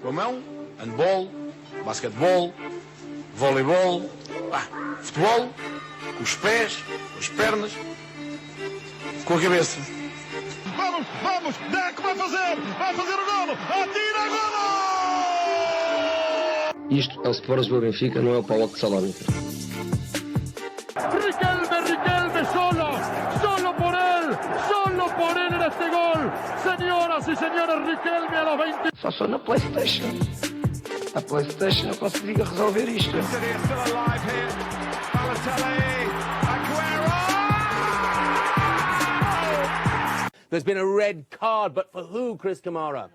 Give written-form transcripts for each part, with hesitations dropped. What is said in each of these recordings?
Com a mão, handball, basquetebol, voleibol, futebol, com os pés, com as pernas, com a cabeça. Vamos, Deco vai fazer o golo, atira, golo! Isto é o Sport do Benfica, não é o PAOK de Salónica. Riquelme, solo por él en este gol. Señoras y señores, Riquelme a los 20. Só sou na PlayStation. A PlayStation eu consigo resolver isto. There's been a red card, but for who, Chris Kamara?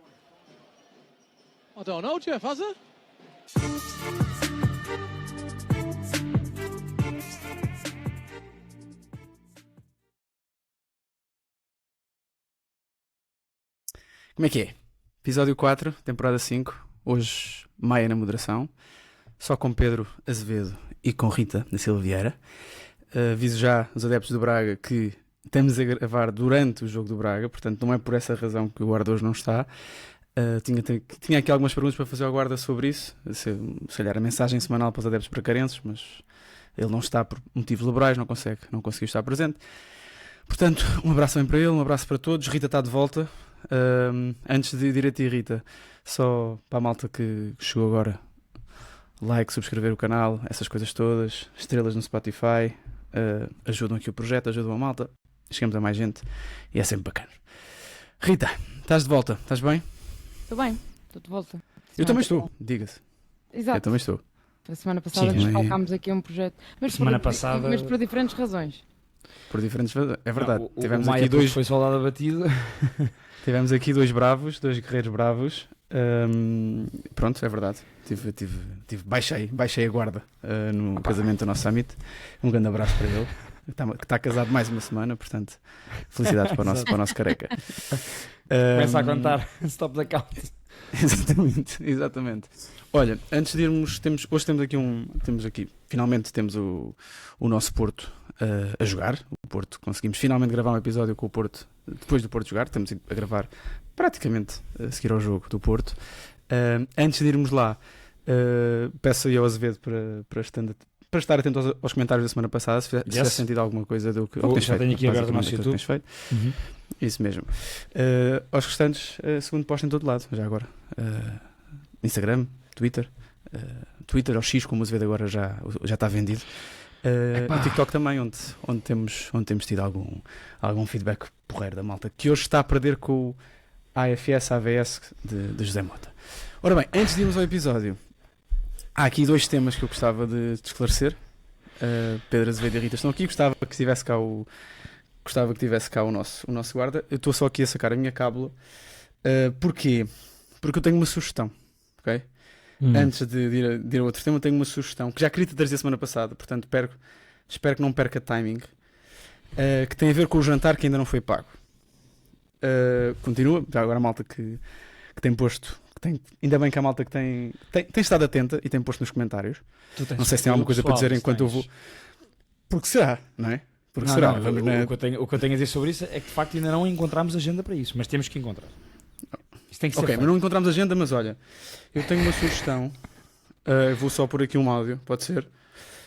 I don't know, Jeff, has it? Como é que é? Episódio 4, temporada 5, hoje Maia na moderação, só com Pedro Azevedo e com Rita da Silva Vieira. Aviso já os adeptos do Braga que estamos a gravar durante o jogo do Braga, portanto não é por essa razão que o guarda hoje não está. Tinha aqui algumas perguntas para fazer ao guarda sobre isso, se calhar a mensagem semanal para os adeptos bracarenses, mas ele não está por motivos laborais, não conseguiu estar presente. Portanto, um abraço bem para ele, um abraço para todos. Rita está de volta. Antes de ir a ti, Rita, só para a malta que chegou agora, like, subscrever o canal, essas coisas todas, estrelas no Spotify, ajudam aqui o projeto, ajudam a malta, chegamos a mais gente e é sempre bacana. Rita, estás de volta, estás bem? Estou bem, estou de volta. Eu também estou, diga-se. Exato. Eu também estou. A semana passada desfalcámos aqui um projeto, mas por diferentes razões. Por diferentes razões, é verdade. Tivemos aqui dois. Foi soldado abatido. Tivemos aqui dois guerreiros bravos. Pronto, é verdade. Baixei a guarda no casamento do nosso summit. Um grande abraço para ele. Que está casado mais uma semana, portanto, felicidades para o nosso careca. Começa a contar stop da count. Exatamente. Olha, antes de irmos, hoje finalmente temos o nosso Porto a jogar. O Porto, conseguimos finalmente gravar um episódio com o Porto, depois do Porto jogar. Estamos a gravar praticamente a seguir ao jogo do Porto. Antes de irmos lá, peço aí ao Azevedo para estar atento aos comentários da semana passada, se tiver sentido alguma coisa do que tens feito. Tenho aqui aberto o nosso YouTube. Isso mesmo. Aos restantes, segundo posto em todo lado, já agora. Instagram, Twitter ou X, como o Azevedo agora já está vendido. E TikTok também, onde temos tido algum feedback porreiro da malta, que hoje está a perder com o AFS de José Mota. Ora bem, antes de irmos ao episódio, há aqui dois temas que eu gostava de esclarecer. Pedro Azevedo e Rita estão aqui. Gostava que tivesse cá o nosso guarda. Eu estou só aqui a sacar a minha cábula. Porquê? Porque eu tenho uma sugestão, ok? Antes de ir a outro tema, eu tenho uma sugestão que já queria te trazer a semana passada, portanto espero que não perca timing, que tem a ver com o jantar que ainda não foi pago. Continua, já agora a malta que tem posto, ainda bem que a malta que tem estado atenta e tem posto nos comentários. Não sei se tem alguma coisa para dizer enquanto eu vou. Porque será, não é? Porque será. O que eu tenho a dizer sobre isso é que de facto ainda não encontramos agenda para isso, mas temos que encontrar. Isso tem que ser ok, mas não encontramos agenda, mas olha, eu tenho uma sugestão. Vou só pôr aqui um áudio, pode ser?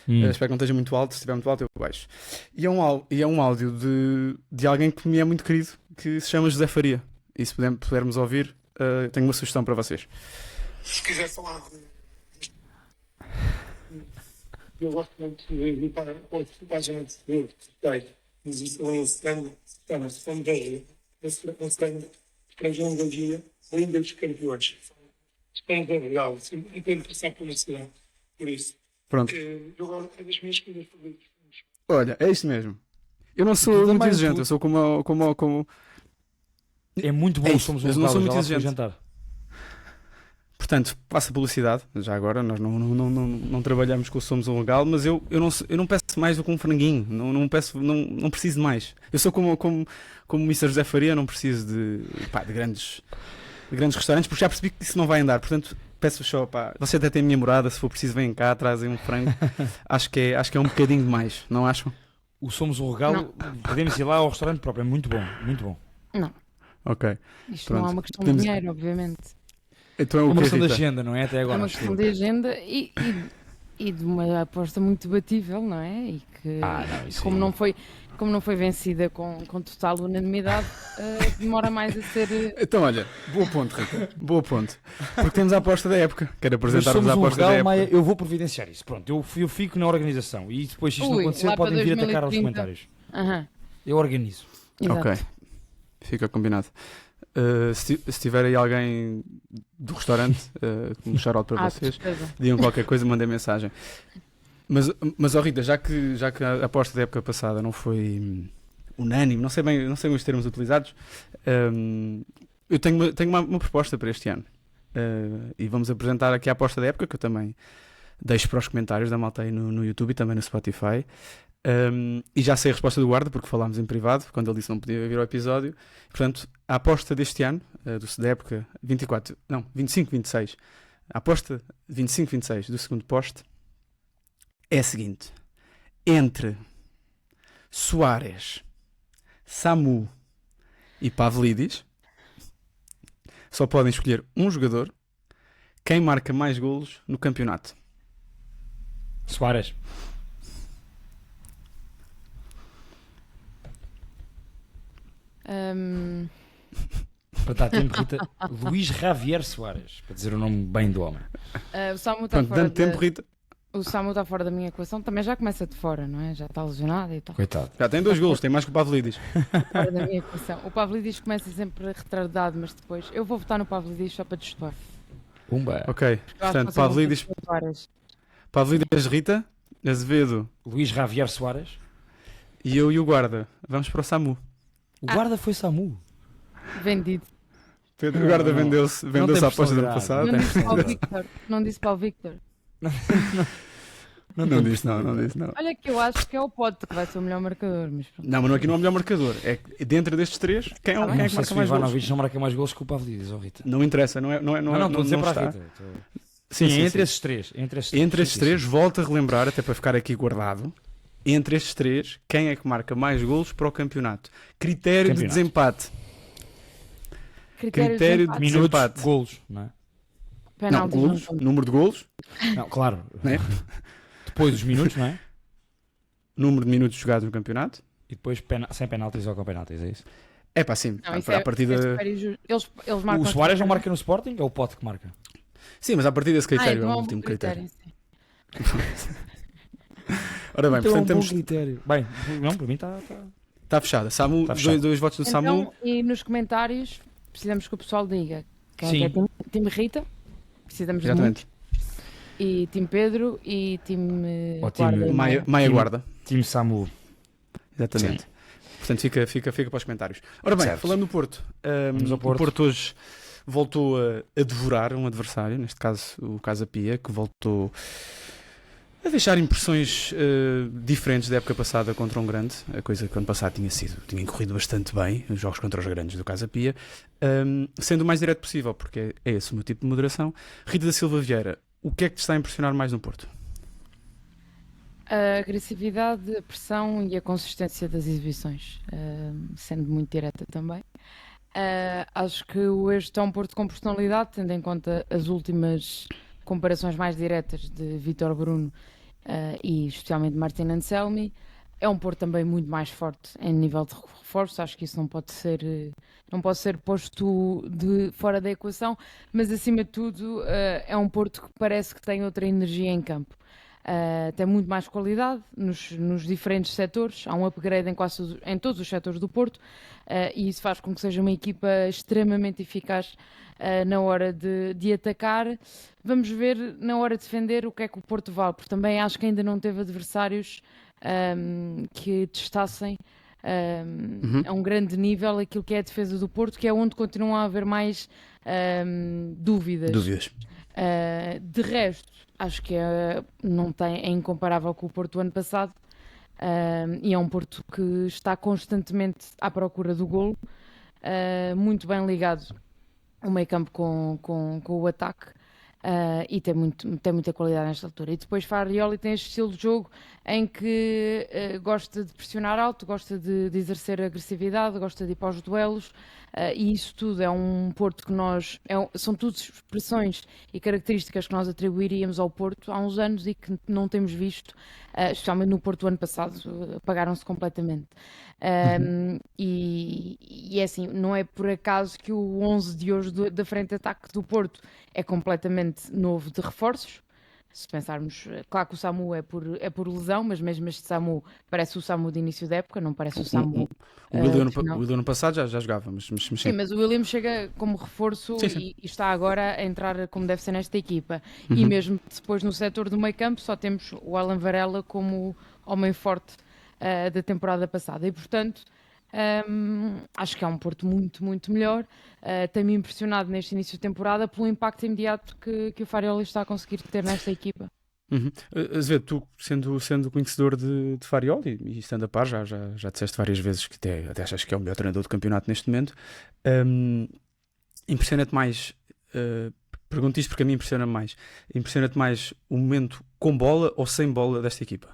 Espero que não esteja muito alto. Se estiver muito alto, eu baixo. E é um áudio de alguém que me é muito querido, que se chama José Faria. E se pudermos ouvir, tenho uma sugestão para vocês. Se quiser falar eu gosto muito de ir para outra página de Facebook, mas isso é um stand, para João da Dia, Linda dos Campeões. Stand é legal, sempre tem que passar por cidade, por isso. Pronto. Eu gosto das minhas coisas favoritas. Olha, é isto mesmo. Eu não sou muito exigente, eu sou como... É muito bom, somos um não sou muito exigente. Jantar. Portanto, passa publicidade, já agora, nós não trabalhamos com o Somos um Legal, mas eu não peço mais do que um franguinho, não preciso de mais. Eu sou como o Mr. José Faria, não preciso de grandes restaurantes, porque já percebi que isso não vai andar, portanto, peço só, você até tem a minha morada, se for preciso vem cá, trazem um frango, acho que é um bocadinho demais, não acham? O Somos um Legal, podemos ir lá ao restaurante próprio, é muito bom, muito bom. Não. Ok. Isto não é uma questão de dinheiro, obviamente. Então É uma quê, questão de Rita? agenda, não é? Até É agora. uma acho questão eu. de agenda e de uma aposta muito debatível, não é? E que, Não, isso como, aí. não foi vencida com total unanimidade, demora mais a ser. Então, olha, boa ponto, Rita. Boa ponto. Porque temos a aposta da época. Quero Mas apresentar-vos somos a um aposta da regal, época. Maia, eu vou providenciar isso. Pronto, eu fico na organização. E depois, se isto não Ui, acontecer, lá para podem vir atacar aos 2030. comentários. Aham, Eu organizo. exato. Ok, fica combinado. Se tiver aí alguém do restaurante, um shout-out para Ah, vocês, com certeza. digam qualquer coisa, mandem mensagem. Mas ó Rita, já que a aposta da época passada não foi unânime, não sei bem os termos utilizados, eu tenho uma proposta para este ano. E vamos apresentar aqui a aposta da época, que eu também deixo para os comentários da malta aí no YouTube e também no Spotify. E já sei a resposta do guarda, porque falámos em privado, quando ele disse que não podia vir ao episódio. Portanto, a aposta deste ano, da época 25-26, a aposta 25-26 do segundo poste é a seguinte: entre Soares, Samu e Pavlidis, só podem escolher um jogador. Quem marca mais golos no campeonato? Soares. Para dar tempo, Rita. Luís Javier Soares, para dizer o nome bem do homem. O Samu está Pronto, fora dando tempo, Rita. O Samu está fora da minha equação, também já começa de fora, não é? Já está lesionado e tal. Coitado. Já tem 2 golos, tem mais que o Pavlidis. Fora da minha equação. O Pavlidis começa sempre retardado, mas depois eu vou votar no Pavlidis só para destoar. Pumba. Ok, portanto, Pavlidis, Rita, Azevedo Luís Javier Soares. e eu e o guarda. Vamos para o Samu. O guarda foi Samu. Vendido. Pedro, o guarda não. vendeu-se tem a aposta do ano personalidade. passado. Não disse para o Victor. Não disse para o Victor. Não disse não. Olha que eu acho que é o Pote que vai ser o melhor marcador, mas pronto. Não, mas aqui não é o melhor marcador. É que dentro destes três, quem é Tá o bem. quem é Não que sei marca se o mais golos? Ivanovic não marca mais golos que o Pavlidis, oh Rita. Não interessa, não estou a dizer para está. a Rita. Sim, sim, entre sim. esses três. Entre estes três, volto a relembrar, até para ficar aqui guardado. Entre estes três, quem é que marca mais golos para o campeonato? Critério de desempate. Critério de empate. Minutos, desempate. golos, não é? Não, Penaltis golos, não contam. número de golos, Não, claro. né? Depois dos minutos, não é? Número de minutos jogados no campeonato. E depois sem penaltis ou com penaltis, é isso? É pá, sim. Não, isso A partida... isso é super injusto. Eles marcam O Soares não marca no Sporting, é o Pote que marca. Sim, mas a partir desse critério é não o há um último bom critério. sim. Ora bem, Então portanto é um bom temos... critério. Bem, não, para mim está... Está fechada. Samu, Tá fechado. dois votos do Samu. Então, e nos comentários, precisamos que o pessoal diga quem Sim. é que é time Rita, precisamos de Exatamente. muitos, e time Pedro e time Ou time Guarda. Maia Time- Guarda. Time Samu. Exatamente. Portanto, fica para os comentários. Ora bem, Certo. falando do Porto, Vamos ao Porto. o Porto hoje voltou a devorar um adversário, neste caso o Casa Pia, que voltou a deixar impressões diferentes da época passada contra um grande, a coisa que ano passado tinha corrido bastante bem, os jogos contra os grandes do Casa Pia, sendo o mais direto possível, porque é esse o meu tipo de moderação. Rita da Silva Vieira, o que é que te está a impressionar mais no Porto? A agressividade, a pressão e a consistência das exibições, sendo muito direta também. Acho que este é um Porto com personalidade, tendo em conta as últimas comparações mais diretas de Vítor Bruno e especialmente Martin Anselmi. É um Porto também muito mais forte em nível de reforço, acho que isso não pode ser posto fora da equação, mas acima de tudo é um Porto que parece que tem outra energia em campo. Tem muito mais qualidade nos diferentes setores, há um upgrade em todos os setores do Porto, e isso faz com que seja uma equipa extremamente eficaz na hora de atacar. Vamos ver na hora de defender o que é que o Porto vale, porque também acho que ainda não teve adversários que testassem a um grande nível aquilo que é a defesa do Porto, que é onde continuam a haver mais dúvidas. De resto, acho que é incomparável com o Porto do ano passado, e é um Porto que está constantemente à procura do golo, muito bem ligado o meio campo com o ataque, e tem muita qualidade nesta altura. E depois Farioli tem este estilo de jogo em que gosta de pressionar alto, gosta de exercer agressividade, gosta de ir para os duelos, e isso tudo é um Porto que são tudo expressões e características que nós atribuiríamos ao Porto há uns anos e que não temos visto, especialmente no Porto do ano passado, apagaram-se completamente. E é assim, não é por acaso que o 11 de hoje da frente de ataque do Porto é completamente novo de reforços. Se pensarmos, claro que o Samu é por lesão, mas mesmo este Samu parece o Samu de início da época, não parece o Samu. O William no passado já jogava, mas sim. Sim, mas o William chega como reforço sim. E está agora a entrar como deve ser nesta equipa. E mesmo depois no setor do meio campo só temos o Alan Varela como homem forte da temporada passada. E portanto, acho que é um Porto muito, muito melhor. Tem-me impressionado neste início de temporada pelo impacto imediato que o Farioli está a conseguir ter nesta equipa. Azevedo, tu sendo conhecedor de Farioli e estando a par, já disseste várias vezes que até achas que é o melhor treinador do campeonato neste momento. Impressiona-te mais, pergunto isto porque a mim impressiona-te mais o momento com bola ou sem bola desta equipa?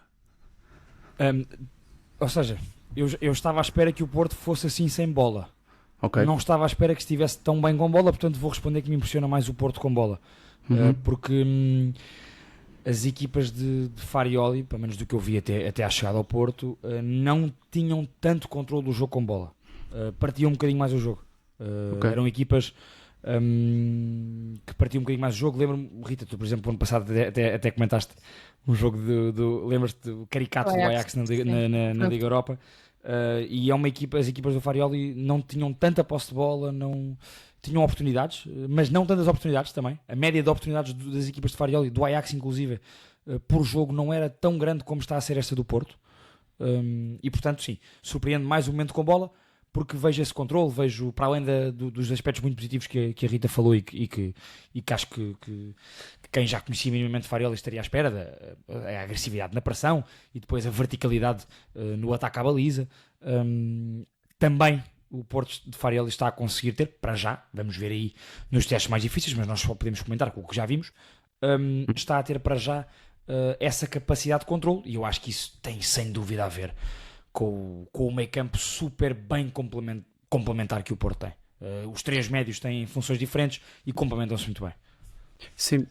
Ou seja, eu estava à espera que o Porto fosse assim sem bola. Okay. Não estava à espera que estivesse tão bem com bola, portanto vou responder que me impressiona mais o Porto com bola. Porque as equipas de Farioli, pelo menos do que eu vi até à chegada ao Porto, não tinham tanto controle do jogo com bola. Partiam um bocadinho mais o jogo. Eram equipas que partiam um bocadinho mais o jogo. Lembro-me, Rita, tu por exemplo, ano passado até comentaste um jogo lembras-te do caricato do Ajax na Liga Europa. E é uma equipa, as equipas do Farioli não tinham tanta posse de bola, não tinham oportunidades, mas não tantas oportunidades também. A média de oportunidades das equipas de Farioli, do Ajax inclusive, por jogo não era tão grande como está a ser esta do Porto. E portanto sim, surpreende mais o momento com bola, porque vejo esse controle, vejo para além dos aspectos muito positivos que a Rita falou e que acho que quem já conhecia minimamente Farioli estaria à espera, a agressividade na pressão e depois a verticalidade no ataque à baliza. Também o Porto de Farioli está a conseguir ter, para já, vamos ver aí nos testes mais difíceis, mas nós só podemos comentar com o que já vimos, está a ter para já essa capacidade de controle, e eu acho que isso tem sem dúvida a ver com o meio campo super bem complementar que o Porto tem. Os três médios têm funções diferentes e complementam-se muito bem. Sim,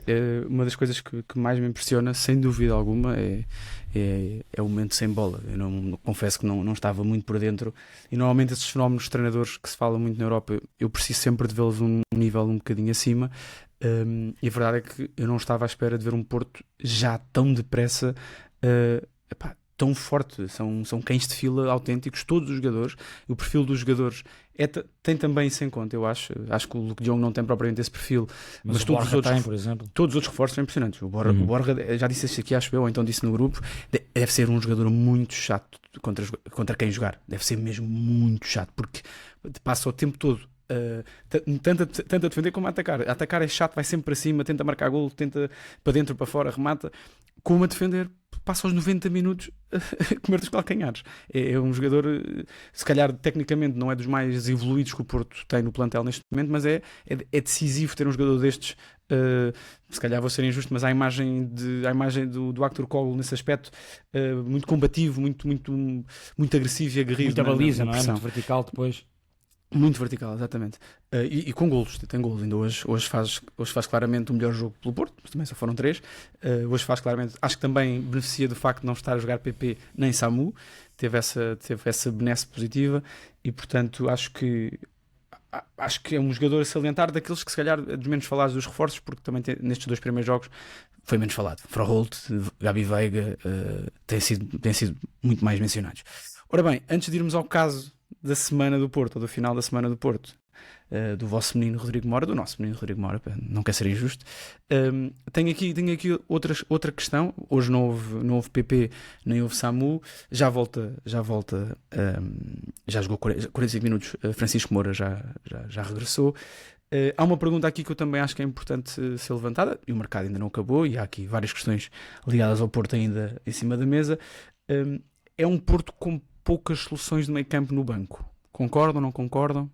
uma das coisas que mais me impressiona, sem dúvida alguma, é o momento sem bola. Eu confesso que não estava muito por dentro, e normalmente esses fenómenos de treinadores que se fala muito na Europa, eu preciso sempre de vê-los um nível um bocadinho acima, e a verdade é que eu não estava à espera de ver um Porto já tão depressa, tão forte. São cães de fila autênticos, todos os jogadores. O perfil dos jogadores tem também isso em conta, eu acho que o Luke de Jong não tem propriamente esse perfil, mas todos os outros, por exemplo. Todos os outros reforços são impressionantes. O Borja, já disse isso aqui, acho eu, ou então disse no grupo, deve ser um jogador muito chato contra quem jogar. Deve ser mesmo muito chato, porque passa o tempo todo tanto a defender como a atacar. A atacar é chato, vai sempre para cima, tenta marcar golo, tenta para dentro, para fora, remata. Como a defender, passa aos 90 minutos a comer-te os calcanhares. É um jogador, se calhar tecnicamente não é dos mais evoluídos que o Porto tem no plantel neste momento, mas é decisivo ter um jogador destes. Se calhar vou ser injusto, mas a imagem do Hector Colo nesse aspecto, muito combativo, muito agressivo e aguerrido. Muita baliza, não é? Muito vertical depois. Muito vertical, exatamente. E com golos, tem golos. Ainda hoje faz claramente o melhor jogo pelo Porto, mas também só foram 3. Hoje faz claramente, acho que também beneficia do facto de não estar a jogar PP nem Samu, teve essa benesse positiva, e portanto acho que é um jogador a salientar, daqueles que se calhar dos menos falados dos reforços, porque também nestes 2 primeiros jogos foi menos falado. Froholt, Gabi Veiga têm sido muito mais mencionados. Ora bem, antes de irmos ao caso da semana do Porto, ou do final da semana do Porto, do vosso menino Rodrigo Mora, do nosso menino Rodrigo Mora, não quer ser injusto, tenho aqui outra questão. Hoje não houve PP, nem houve Samu, já jogou 45 minutos, Francisco Moura já regressou. Há uma pergunta aqui que eu também acho que é importante ser levantada, e o mercado ainda não acabou, e há aqui várias questões ligadas ao Porto ainda em cima da mesa. É um Porto com poucas soluções de meio campo no banco. Concordam ou não concordam?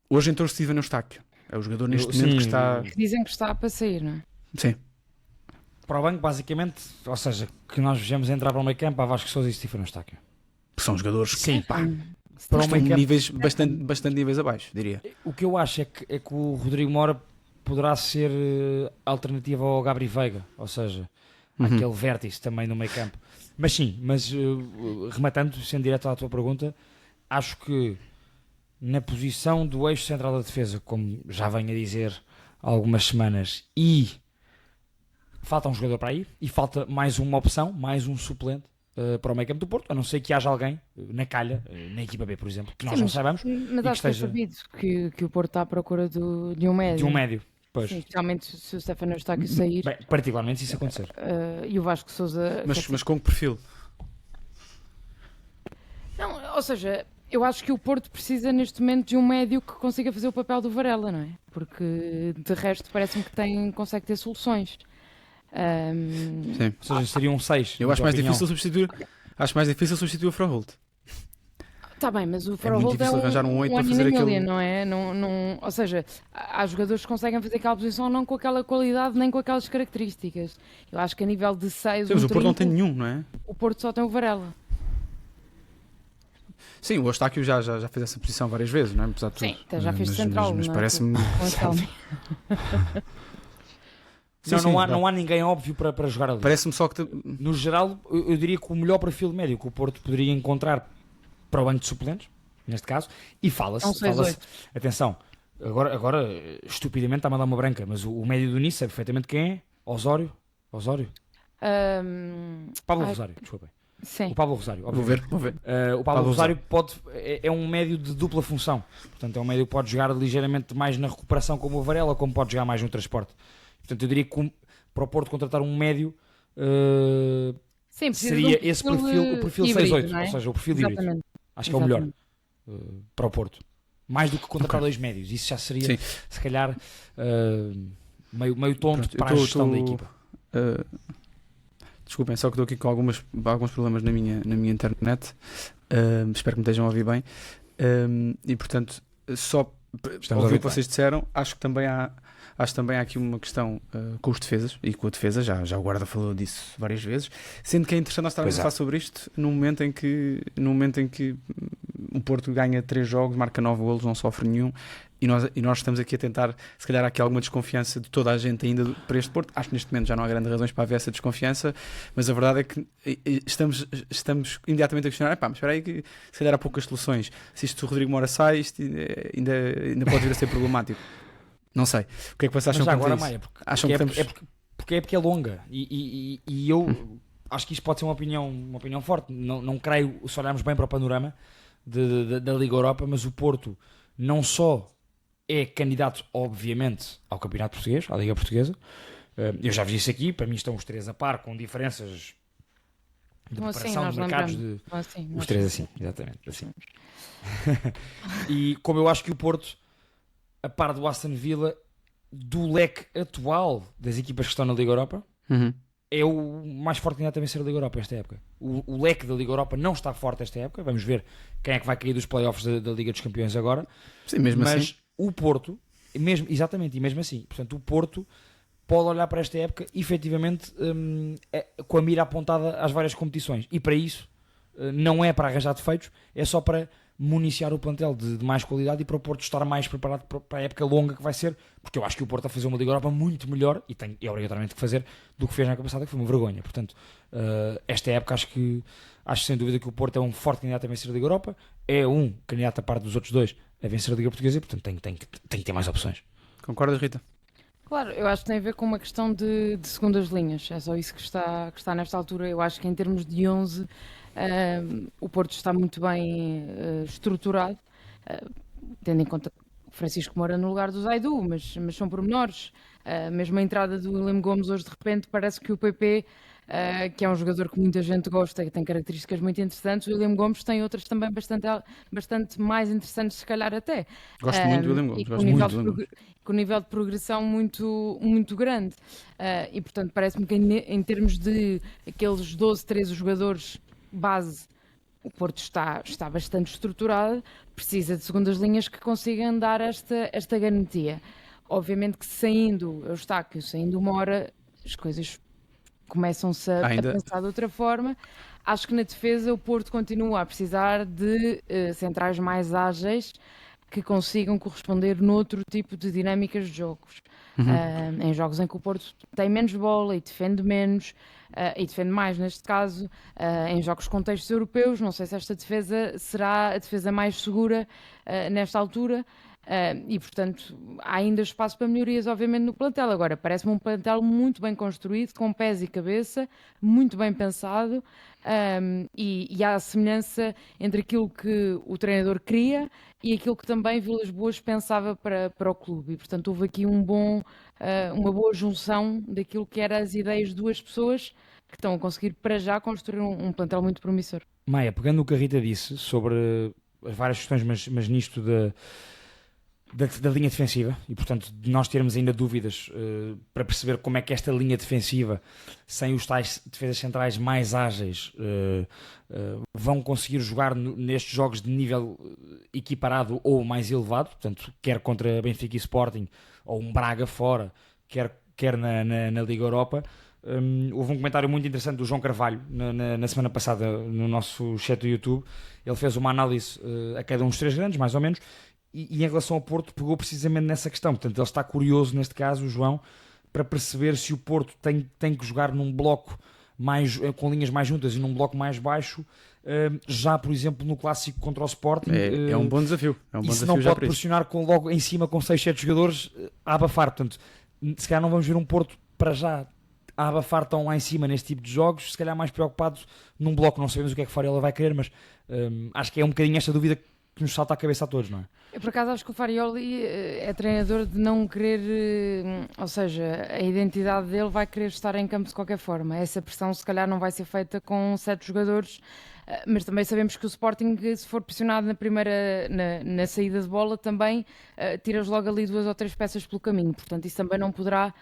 Hoje entrou Steven Eustáquio. É o jogador neste momento que está... Que dizem que está para sair, não é? Sim. Para o banco, basicamente, ou seja, que nós vejamos entrar para o meio campo, a Vasco Sousa e Stefano Eustáquio. Que são jogadores Sim. para Para o meio campo, níveis bastante níveis abaixo, diria. o que eu acho é que o Rodrigo Moura poderá ser alternativa ao Gabri Veiga, ou seja, aquele vértice também no meio campo. Mas sim, rematando, sendo direto à tua pergunta, acho que na posição do eixo central da defesa, como já venho a dizer há algumas semanas, e falta um jogador para aí, e falta mais uma opção, mais um suplente para o meio campo do Porto, a não ser que haja alguém na calha, na equipa B, por exemplo, que nós não saibamos. Mas acho que é sabido que o Porto está à procura de um médio. De um médio, pois. Sim, especialmente se o Stefano Eustáquio sair. Bem, particularmente se isso acontecer. E o Vasco Sousa... Mas com que perfil? Não, ou seja, eu acho que o Porto precisa neste momento de um médio que consiga fazer o papel do Varela, não é? Porque de resto parece-me que consegue ter soluções. Sim. Ou seja, seria um 6. Eu acho mais difícil substituir. Acho mais difícil substituir o Froholt. Está bem, mas o muito Froholt difícil arranjar um 8 para ano fazer e aquele... não é? Ou seja, há jogadores que conseguem fazer aquela posição não com aquela qualidade nem com aquelas características. Eu acho que a nível de 6... Sim, mas o Porto não tem nenhum, não é? O Porto só tem o Varela. Sim, o Eustáquio já fez essa posição várias vezes, não é? Apesar de tudo. Sim, até já fez central. Mas não é? parece-me... Não há ninguém óbvio para jogar ali. Parece-me só que... No geral, eu diria que o melhor perfil médio que o Porto poderia encontrar para o banco de suplentes, neste caso, e fala-se, atenção, agora estupidamente está-me a dar uma branca, mas o médio do Nice é perfeitamente quem é? Osório? Pablo Rosário, desculpem. Sim. O Pablo Rosário, Vou ver. o Pablo Rosário é um médio de dupla função, portanto é um médio que pode jogar ligeiramente mais na recuperação como o Varela, como pode jogar mais no transporte. Portanto, eu diria que para o Porto contratar um médio seria esse perfil, o perfil híbrido, 6-8, é? ou seja, o perfil híbrido. Acho que é o melhor para o Porto. Mais do que contratar dois médios. Isso já seria, se calhar, meio tonto para a gestão da equipa. Desculpem, só que estou aqui com alguns problemas na minha internet. Espero que me estejam a ouvir bem. E portanto, só ouvir o que vocês disseram, acho que também há aqui uma questão com os defesas e com a defesa, já o Guarda falou disso várias vezes, sendo que é interessante nós estarmos a falar sobre isto num momento em que o Porto ganha 3 jogos, marca 9 golos, não sofre nenhum, e nós estamos aqui a tentar, se calhar há aqui alguma desconfiança de toda a gente ainda para este Porto. Acho que neste momento já não há grandes razões para haver essa desconfiança, mas a verdade é que estamos imediatamente a questionar, mas espera aí que se calhar há poucas soluções, se isto o Rodrigo Moura sai, isto ainda pode vir a ser problemático. Não sei. O que é que vocês acham? Mas já agora, Maia, porque é longa e eu acho que isto pode ser uma opinião forte. Não creio, se olharmos bem para o panorama da Liga Europa, mas o Porto não só é candidato, obviamente, ao Campeonato Português, à Liga Portuguesa. Eu já vi isso aqui, para mim estão os 3 a par, com diferenças de preparação de mercados. Os 3 assim, exatamente. Assim. E como eu acho que o Porto, a par do Aston Villa, do leque atual das equipas que estão na Liga Europa, é o mais forte candidato a vencer a Liga Europa esta época. O leque da Liga Europa não está forte esta época. Vamos ver quem é que vai cair dos playoffs da Liga dos Campeões agora. Sim, mesmo mas assim. O Porto, exatamente, e mesmo assim, portanto, o Porto pode olhar para esta época efetivamente com a mira apontada às várias competições. E para isso, não é para arranjar defeitos, é só para municiar o plantel de mais qualidade e para o Porto estar mais preparado para a época longa que vai ser, porque eu acho que o Porto a fazer uma Liga Europa muito melhor, e tem obrigatoriamente que fazer, do que fez na época passada, que foi uma vergonha. Portanto, esta época acho sem dúvida que o Porto é um forte candidato a vencer a Liga Europa, é um candidato a parte dos outros dois a vencer a Liga Portuguesa, e portanto tem que ter mais opções. Concordas, Rita? Claro, eu acho que tem a ver com uma questão de segundas linhas, é só isso que está nesta altura. Eu acho que em termos de 11 o Porto está muito bem estruturado, tendo em conta o Francisco Moura no lugar do Zaidu, mas são pormenores. Mesmo a entrada do William Gomes hoje, de repente, parece que o PP, que é um jogador que muita gente gosta e tem características muito interessantes, o William Gomes tem outras também bastante mais interessantes, se calhar até. Gosto muito do William Gomes. Com um nível de progressão muito, muito grande. E, portanto, parece-me que em termos de aqueles 12, 13 jogadores base, o Porto está bastante estruturado, precisa de segundas linhas que consigam dar esta garantia. obviamente que saindo Eustáquio, saindo Mora, as coisas começam-se a pensar de outra forma. Acho que na defesa o Porto continua a precisar de centrais mais ágeis que consigam corresponder noutro tipo de dinâmicas de jogos. Em jogos em que o Porto tem menos bola e defende menos, e defende mais neste caso, em jogos com contextos europeus, não sei se esta defesa será a defesa mais segura nesta altura, e portanto há ainda espaço para melhorias obviamente no plantel. Agora parece-me um plantel muito bem construído, com pés e cabeça, muito bem pensado, e há a semelhança entre aquilo que o treinador queria e aquilo que também Vilas Boas pensava para o clube, e portanto houve aqui uma boa junção daquilo que eram as ideias de duas pessoas que estão a conseguir para já construir um plantel muito promissor. Maia, pegando no que a Rita disse sobre as várias questões, mas nisto da linha defensiva, e portanto de nós termos ainda dúvidas para perceber como é que esta linha defensiva, sem os tais defesas centrais mais ágeis, vão conseguir jogar nestes jogos de nível equiparado ou mais elevado, portanto quer contra Benfica e Sporting ou um Braga fora, quer na Liga Europa. Houve um comentário muito interessante do João Carvalho na semana passada no nosso chat do YouTube. Ele fez uma análise a cada um dos três grandes, mais ou menos, e em relação ao Porto pegou precisamente nessa questão. Portanto, ele está curioso neste caso, o João, para perceber se o Porto tem que jogar num bloco com linhas mais juntas e num bloco mais baixo, já por exemplo no clássico contra o Sporting. É um bom desafio. E se não pode pressionar logo em cima com 6, 7 jogadores a abafar. Portanto, se calhar não vamos ver um Porto para já a abafar tão lá em cima neste tipo de jogos, se calhar mais preocupado num bloco. Não sabemos o que é que o Fariola vai querer, mas acho que é um bocadinho esta dúvida que nos salta à cabeça a todos, não é? Eu por acaso acho que o Farioli é treinador de não querer, ou seja, a identidade dele vai querer estar em campo de qualquer forma. Essa pressão se calhar não vai ser feita com 7 jogadores, mas também sabemos que o Sporting, se for pressionado na saída de bola, também tiras logo ali 2 ou 3 peças pelo caminho, portanto isso também não poderá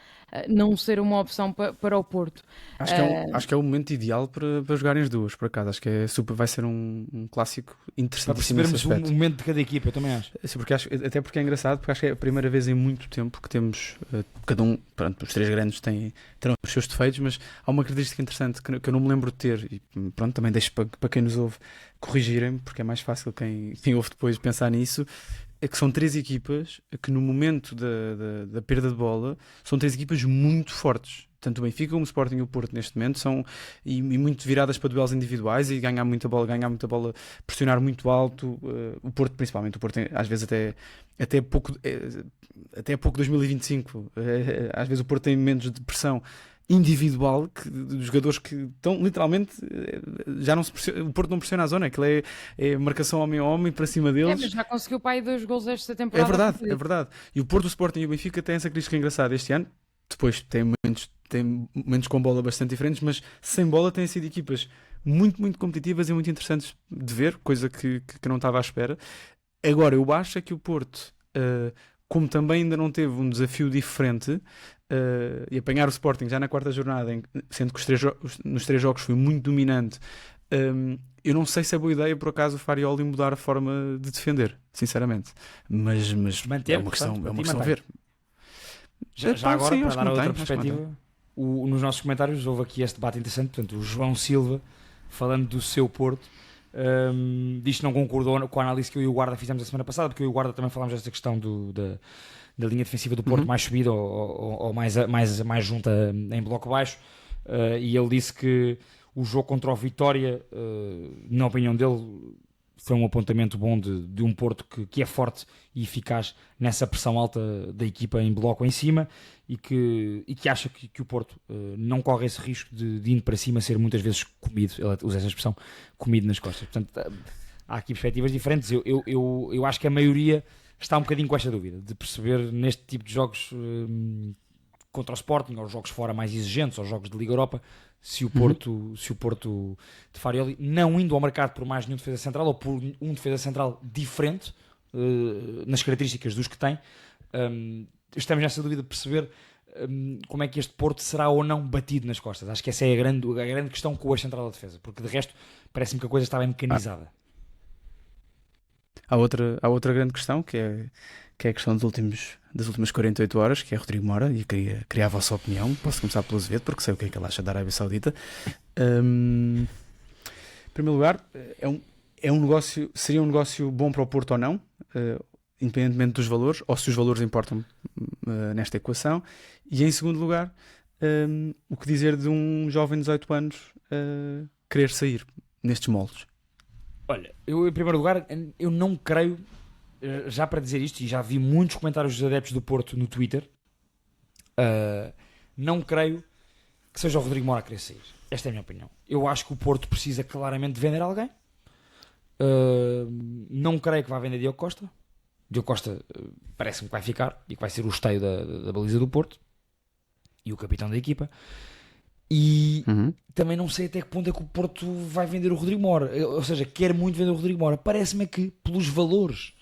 não ser uma opção para o Porto. Acho que é o momento ideal para jogarem as duas, por acaso. Acho que vai ser um clássico interessante. Para percebermos o momento de cada equipa, eu também acho. Sim, até porque é engraçado, porque acho que é a primeira vez em muito tempo que temos, cada um, pronto, os três grandes terão os seus defeitos, mas há uma característica interessante que eu não me lembro de ter, e pronto, também deixo para quem nos ouve corrigirem, porque é mais fácil quem ouve depois pensar nisso. É que são 3 equipas que no momento da perda de bola são 3 equipas muito fortes. Tanto o Benfica como o Sporting e o Porto neste momento são e muito viradas para duelos individuais e ganhar muita bola, pressionar muito alto. O Porto principalmente, o Porto tem, às vezes até pouco 2025, às vezes o Porto tem menos de pressão individual dos jogadores que estão literalmente já não se pressiona, o Porto não pressiona a zona, aquilo é marcação homem a homem para cima deles. Mas já conseguiu para aí 2 golos esta temporada. É verdade. E o Porto, o Sporting e o Benfica têm essa característica engraçada este ano. Depois tem momentos com bola bastante diferentes, mas sem bola têm sido equipas muito, muito competitivas e muito interessantes de ver, coisa que não estava à espera. Agora, eu acho que o Porto, como também ainda não teve um desafio diferente, e apanhar o Sporting já na 4ª jornada, sendo que nos 3 jogos foi muito dominante, eu não sei se é boa ideia por acaso o Farioli mudar a forma de defender, sinceramente, mas manter, é uma questão a ver. Já agora, sim, para dar outra perspectiva, nos nossos comentários houve aqui este debate interessante. Portanto, o João Silva, falando do seu Porto, diz que não concordou com a análise que eu e o Guarda fizemos a semana passada, porque eu e o Guarda também falámos desta questão da linha defensiva do Porto mais subida ou mais junta em bloco baixo, e ele disse que o jogo contra o Vitória, na opinião dele, foi um apontamento bom de um Porto que é forte e eficaz nessa pressão alta da equipa em bloco em cima, e que acha que o Porto não corre esse risco de indo para cima ser muitas vezes comido, ele usa essa expressão, comido nas costas. Portanto, há aqui perspectivas diferentes. Eu acho que a maioria está um bocadinho com esta dúvida, de perceber neste tipo de jogos contra o Sporting, ou jogos fora mais exigentes, ou jogos de Liga Europa, se o Porto de Farioli, não indo ao mercado por mais nenhum defesa central, ou por um defesa central diferente nas características dos que tem, estamos nessa dúvida de perceber como é que este Porto será ou não batido nas costas. Acho que essa é a grande questão com o eixo central da defesa, porque de resto parece-me que a coisa está bem mecanizada. há outra grande questão, que é a questão das últimas 48 horas, que é Rodrigo Mora, e queria a vossa opinião. Posso começar pelo Azevedo, porque sei o que é que ele acha da Arábia Saudita. Em primeiro lugar, seria um negócio bom para o Porto ou não, independentemente dos valores, ou se os valores importam nesta equação. E em segundo lugar, o que dizer de um jovem de 18 anos querer sair nestes moldes? Olha, eu em primeiro lugar, eu não creio, já para dizer isto, e já vi muitos comentários dos adeptos do Porto no Twitter, não creio que seja o Rodrigo Mora a querer sair. Esta é a minha opinião. Eu acho que o Porto precisa claramente de vender alguém. Não creio que vá vender Diogo Costa. Diogo Costa parece-me que vai ficar e que vai ser o esteio da baliza do Porto e o capitão da equipa. E também não sei até que ponto é que o Porto vai vender o Rodrigo Mora. Ou seja, quer muito vender o Rodrigo Mora. Parece-me que, pelos valores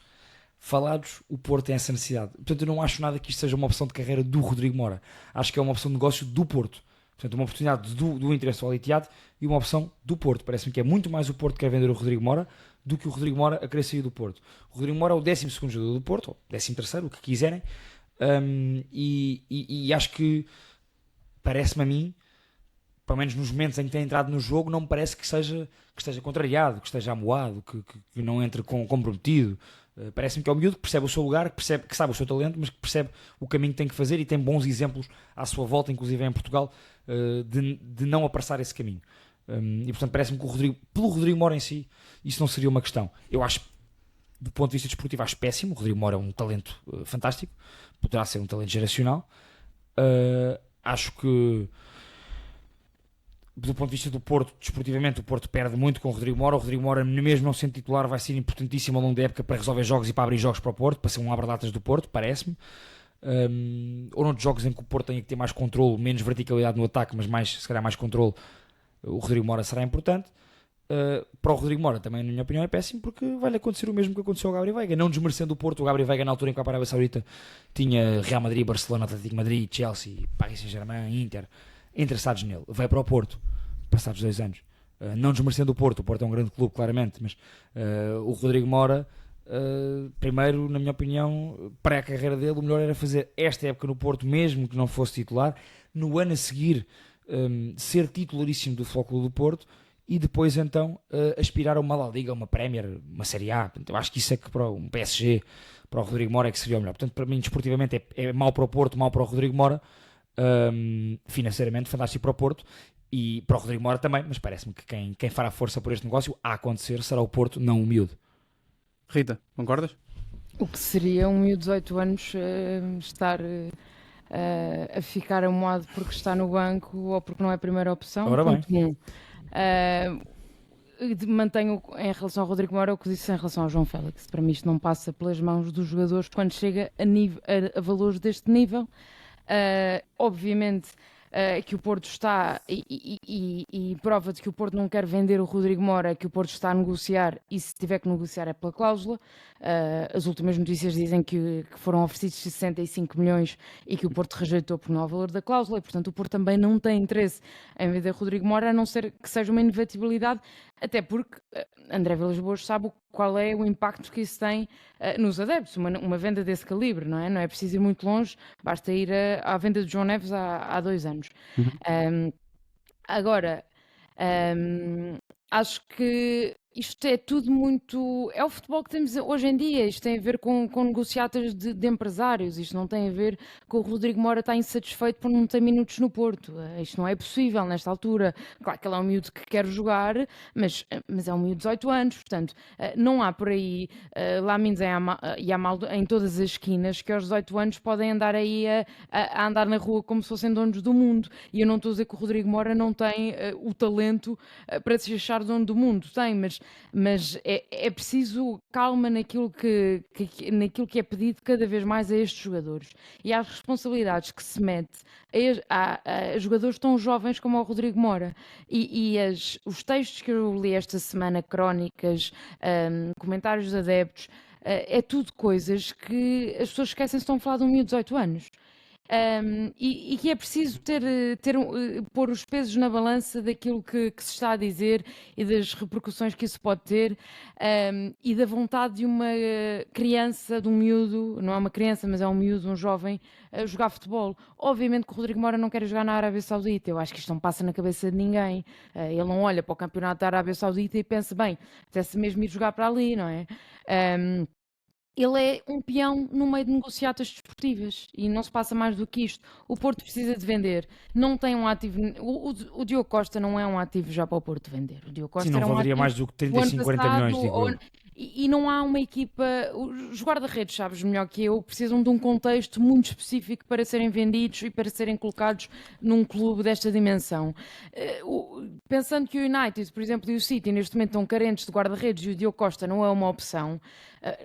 falados, o Porto tem essa necessidade. Portanto, eu não acho nada que isto seja uma opção de carreira do Rodrigo Mora. Acho que é uma opção de negócio do Porto. Portanto, uma oportunidade do interesse do Al-Ittihad e uma opção do Porto. Parece-me que é muito mais o Porto que quer vender o Rodrigo Mora do que o Rodrigo Mora a querer sair do Porto. O Rodrigo Mora é o 12º jogador do Porto, ou 13º, o que quiserem. E acho que, parece-me a mim, pelo menos nos momentos em que tem entrado no jogo, não me parece que esteja contrariado, que esteja amoado, que não entre comprometido. Parece-me que é o miúdo que percebe o seu lugar, que sabe o seu talento, mas que percebe o caminho que tem que fazer e tem bons exemplos à sua volta, inclusive em Portugal, de não apressar esse caminho. E portanto parece-me que pelo Rodrigo Mora em si, isso não seria uma questão. Eu acho, do ponto de vista desportivo, acho péssimo. O Rodrigo Mora é um talento fantástico, poderá ser um talento geracional. Acho que, do ponto de vista do Porto, desportivamente, o Porto perde muito com o Rodrigo Mora. O Rodrigo Mora, mesmo não sendo titular, vai ser importantíssimo ao longo da época para resolver jogos e para abrir jogos para o Porto, para ser um abre-latas do Porto, parece-me. Ou noutros jogos em que o Porto tem que ter mais controle, menos verticalidade no ataque, mas se calhar mais controle, o Rodrigo Mora será importante. Para o Rodrigo Mora também, na minha opinião, é péssimo, porque vai-lhe acontecer o mesmo que aconteceu ao Gabriel Veiga, não desmerecendo o Porto. O Gabriel Veiga, na altura em que a Arábia Saudita tinha Real Madrid, Barcelona, Atlético Madrid, Chelsea, Paris Saint-Germain, Inter interessados nele, vai para o Porto passados 2 anos, não desmerecendo o Porto é um grande clube, claramente, mas o Rodrigo Mora, primeiro, na minha opinião, para a carreira dele, o melhor era fazer esta época no Porto, mesmo que não fosse titular, no ano a seguir ser titularíssimo do Futebol Clube do Porto, e depois então aspirar a uma La Liga, uma Premier, uma Série A. Portanto, eu acho que isso é que para um PSG, para o Rodrigo Mora, é que seria o melhor. Portanto, para mim, desportivamente é mau para o Porto, mau para o Rodrigo Mora, financeiramente fantástico para o Porto e para o Rodrigo Mora também, mas parece-me que quem fará força por este negócio a acontecer será o Porto, não o miúdo. Rita, concordas? O que seria um miúdo de 18 anos estar a ficar amoado porque está no banco ou porque não é a primeira opção? Ora bem. Mantenho em relação ao Rodrigo Mora o que disse em relação ao João Félix. Para mim isto não passa pelas mãos dos jogadores quando chega a valores deste nível. Obviamente que o Porto está e prova de que o Porto não quer vender o Rodrigo Mora, que o Porto está a negociar, e se tiver que negociar é pela cláusula. As últimas notícias dizem que foram oferecidos 65 milhões e que o Porto rejeitou por não ao valor da cláusula, e portanto o Porto também não tem interesse em vender Rodrigo Mora, a não ser que seja uma inevitabilidade, até porque André Vilas-Boas sabe qual é o impacto que isso tem nos adeptos, uma venda desse calibre, não é? Não é preciso ir muito longe, basta ir à venda de João Neves há 2 anos. Agora, acho que isto é tudo muito... É o futebol que temos hoje em dia. Isto tem a ver com negociatas de empresários. Isto não tem a ver com o Rodrigo Mora estar insatisfeito por não ter minutos no Porto. Isto não é possível nesta altura. Claro que ele é um miúdo que quer jogar, mas é um miúdo de 18 anos. Portanto, não há por aí Lamine Yamal em todas as esquinas que aos 18 anos podem andar aí a andar na rua como se fossem donos do mundo. E eu não estou a dizer que o Rodrigo Mora não tem o talento para se achar dono do mundo. Tem, mas é preciso calma naquilo que é pedido cada vez mais a estes jogadores e às responsabilidades que se mete a jogadores tão jovens como o Rodrigo Mora e os textos que eu li esta semana, crónicas, comentários de adeptos, é tudo coisas que as pessoas esquecem se estão a falar de um miúdo de 18 anos. E que é preciso pôr os pesos na balança daquilo que se está a dizer e das repercussões que isso pode ter, e da vontade de uma criança, de um miúdo, não é uma criança, mas é um miúdo, um jovem, a jogar futebol. Obviamente que o Rodrigo Moura não quer jogar na Arábia Saudita, eu acho que isto não passa na cabeça de ninguém. Ele não olha para o campeonato da Arábia Saudita e pensa, bem, apetece mesmo ir jogar para ali, não é? Ele é um peão no meio de negociatas desportivas e não se passa mais do que isto. O Porto precisa de vender. Não tem um ativo. O Diogo Costa não é um ativo já para o Porto vender. O Diogo Costa Sim, não era um valeria ativo mais do que do ano 35, 40 milhões, passado, digo eu. e não há uma equipa. Os guarda-redes, sabes melhor que eu, precisam de um contexto muito específico para serem vendidos e para serem colocados num clube desta dimensão. Pensando que o United, por exemplo, e o City neste momento estão carentes de guarda-redes e o Diogo Costa não é uma opção,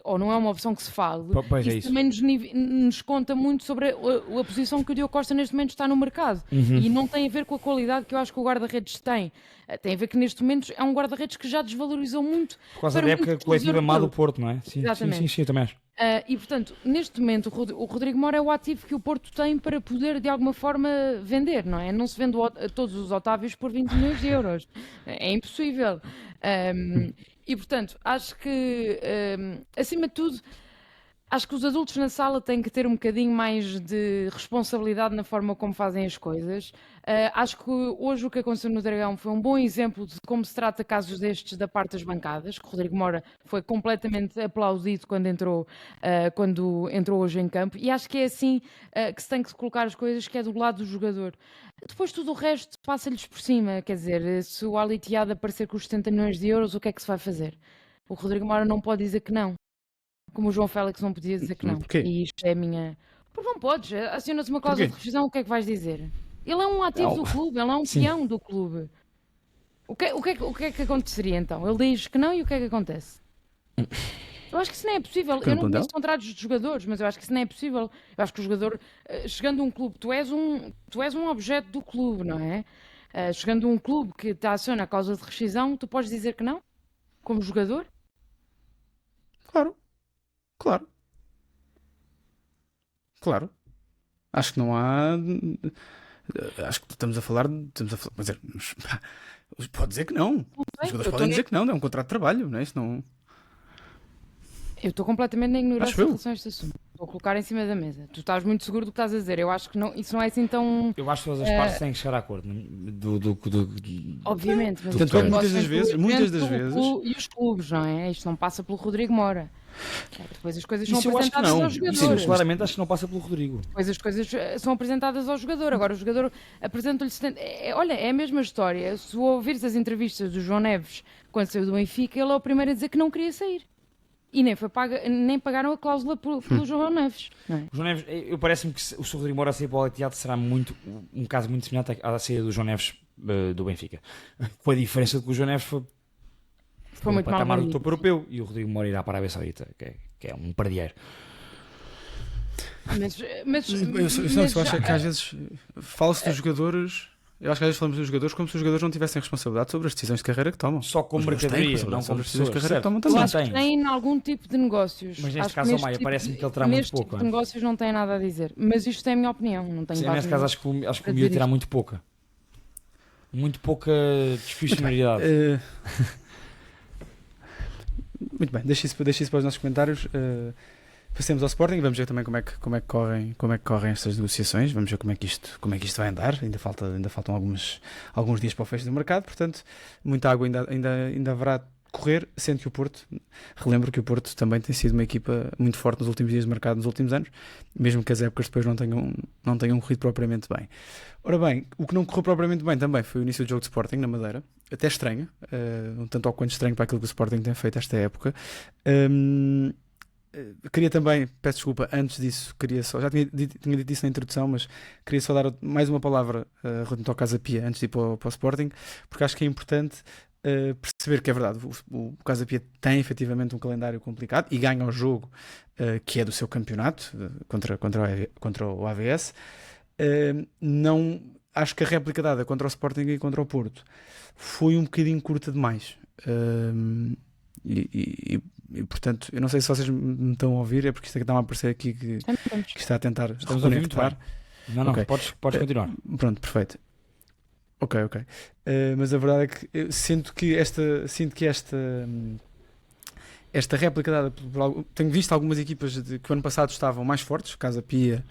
ou não é uma opção que se fale, Pois é isso isso. também nos conta muito sobre a posição que o Diogo Costa neste momento está no mercado. E não tem a ver com a qualidade que eu acho que o guarda-redes tem. Tem a ver que neste momento é um guarda-redes que já desvalorizou muito. Por causa para da época muitos coletiva má do europeus. Porto, não é? Sim, Exatamente. sim, eu também acho. E portanto, neste momento, o Rodrigo Moura é o ativo que o Porto tem para poder de alguma forma vender, não é? Não se vende todos os Otávios por 20 milhões de euros. É impossível. E portanto, acho que, acima de tudo, acho que os adultos na sala têm que ter um bocadinho mais de responsabilidade na forma como fazem as coisas. Acho que hoje o que aconteceu no Dragão foi um bom exemplo de como se trata casos destes da parte das bancadas, que o Rodrigo Moura foi completamente aplaudido quando entrou hoje em campo, e acho que é assim que se tem que colocar as coisas, que é do lado do jogador. Depois tudo o resto passa-lhes por cima, quer dizer, se o Ali Tiada aparecer com os 70 milhões de euros, o que é que se vai fazer? O Rodrigo Moura não pode dizer que não. Como o João Félix não podia dizer que não. Porquê? E isto é a minha... Porque não podes. Aciona-se uma cláusula de rescisão, o que é que vais dizer? Ele é um ativo do clube, ele é um peão do clube. O que é que aconteceria então? Ele diz que não e o que é que acontece? Eu acho que isso não é possível. Eu não conheço contratos de jogadores, mas eu acho que isso não é possível. Eu acho que o jogador, chegando a um clube, tu és um objeto do clube, não é? Chegando a um clube que te aciona a causa de rescisão, tu podes dizer que não? Como jogador? Claro. Acho que não há. Acho que estamos a falar. Quer dizer, pode dizer que não. Os jogadores podem dizer que não, é um contrato de trabalho, não é? Isso não. Eu estou completamente na ignorância Acho eu. em relação a este assunto. Vou colocar em cima da mesa. Tu estás muito seguro do que estás a dizer. Eu acho que não, isso não é assim tão. Eu acho que todas as partes têm que chegar a acordo. Obviamente, mas Tanto é que o muitas das negócio vezes- entre o clube e os clubes, não é? Isto não passa pelo Rodrigo Moura. Depois as coisas são Isso eu acho que apresentadas não. ao Isso jogador. claramente acho que não passa pelo Rodrigo. Depois as coisas são apresentadas ao jogador. Agora o jogador apresenta-lhe... Olha, é a mesma história. Se ouvires as entrevistas do João Neves quando saiu do Benfica, ele é o primeiro a dizer que não queria sair. E nem pagaram a cláusula pelo João Neves. Não é? O João Neves, eu parece-me que se o Rodrigo Moura sair para o Al-Ittihad será um caso muito semelhante à saída do João Neves do Benfica. Com a diferença de que o João Neves foi muito mal patamar do vendido. topo europeu e o Rodrigo Moura irá para a Arábia Saudita, que é um pardieiro. Eu acho que às vezes fala-se dos jogadores. Eu acho que às vezes falamos dos jogadores como se os jogadores não tivessem responsabilidade sobre as decisões de carreira que tomam. Só como Os jogadores têm mercadoria, não responsabilidade como sobre as decisões de pessoas, carreira que tomam Eu também. acho que tem algum tipo de negócios. Mas neste Acho que caso, neste Maia, tipo parece-me de- que ele terá muito neste pouco, tipo é? de negócios não tem nada a dizer. Mas isto é a minha opinião. Não tenho Sim, base neste caso nenhuma. acho que o a miúdo dizer terá isto. muito pouca. Muito pouca discricionariedade. Muito bem, deixa isso para os nossos comentários. Passemos ao Sporting e vamos ver também como é que correm estas negociações. Vamos ver como é que isto vai andar. Ainda faltam alguns dias para o fecho do mercado, portanto, muita água ainda haverá de correr, sendo que o Porto, relembro que o Porto também tem sido uma equipa muito forte nos últimos dias de mercado, nos últimos anos, mesmo que as épocas depois não tenham corrido propriamente bem. Ora bem, o que não correu propriamente bem também foi o início do jogo de Sporting na Madeira, até estranho, um tanto ou quanto estranho para aquilo que o Sporting tem feito esta época. Queria também, peço desculpa, antes disso, já tinha dito isso na introdução, mas queria só dar mais uma palavra relativamente ao Casa Pia antes de ir para o Sporting, porque acho que é importante perceber que é verdade, o Casa Pia tem efetivamente um calendário complicado e ganha o jogo que é do seu campeonato contra o AVS. Não, acho que a réplica dada contra o Sporting e contra o Porto foi um bocadinho curta demais. E portanto, eu não sei se vocês me estão a ouvir, é porque isto é que está a aparecer aqui que está a tentar Estamos a ouvir muito reconectar. bem. Não, Ok. podes continuar. Pronto, perfeito. Ok. Mas a verdade é que eu sinto que esta réplica dada tenho visto algumas equipas que o ano passado estavam mais fortes, Casa Pia,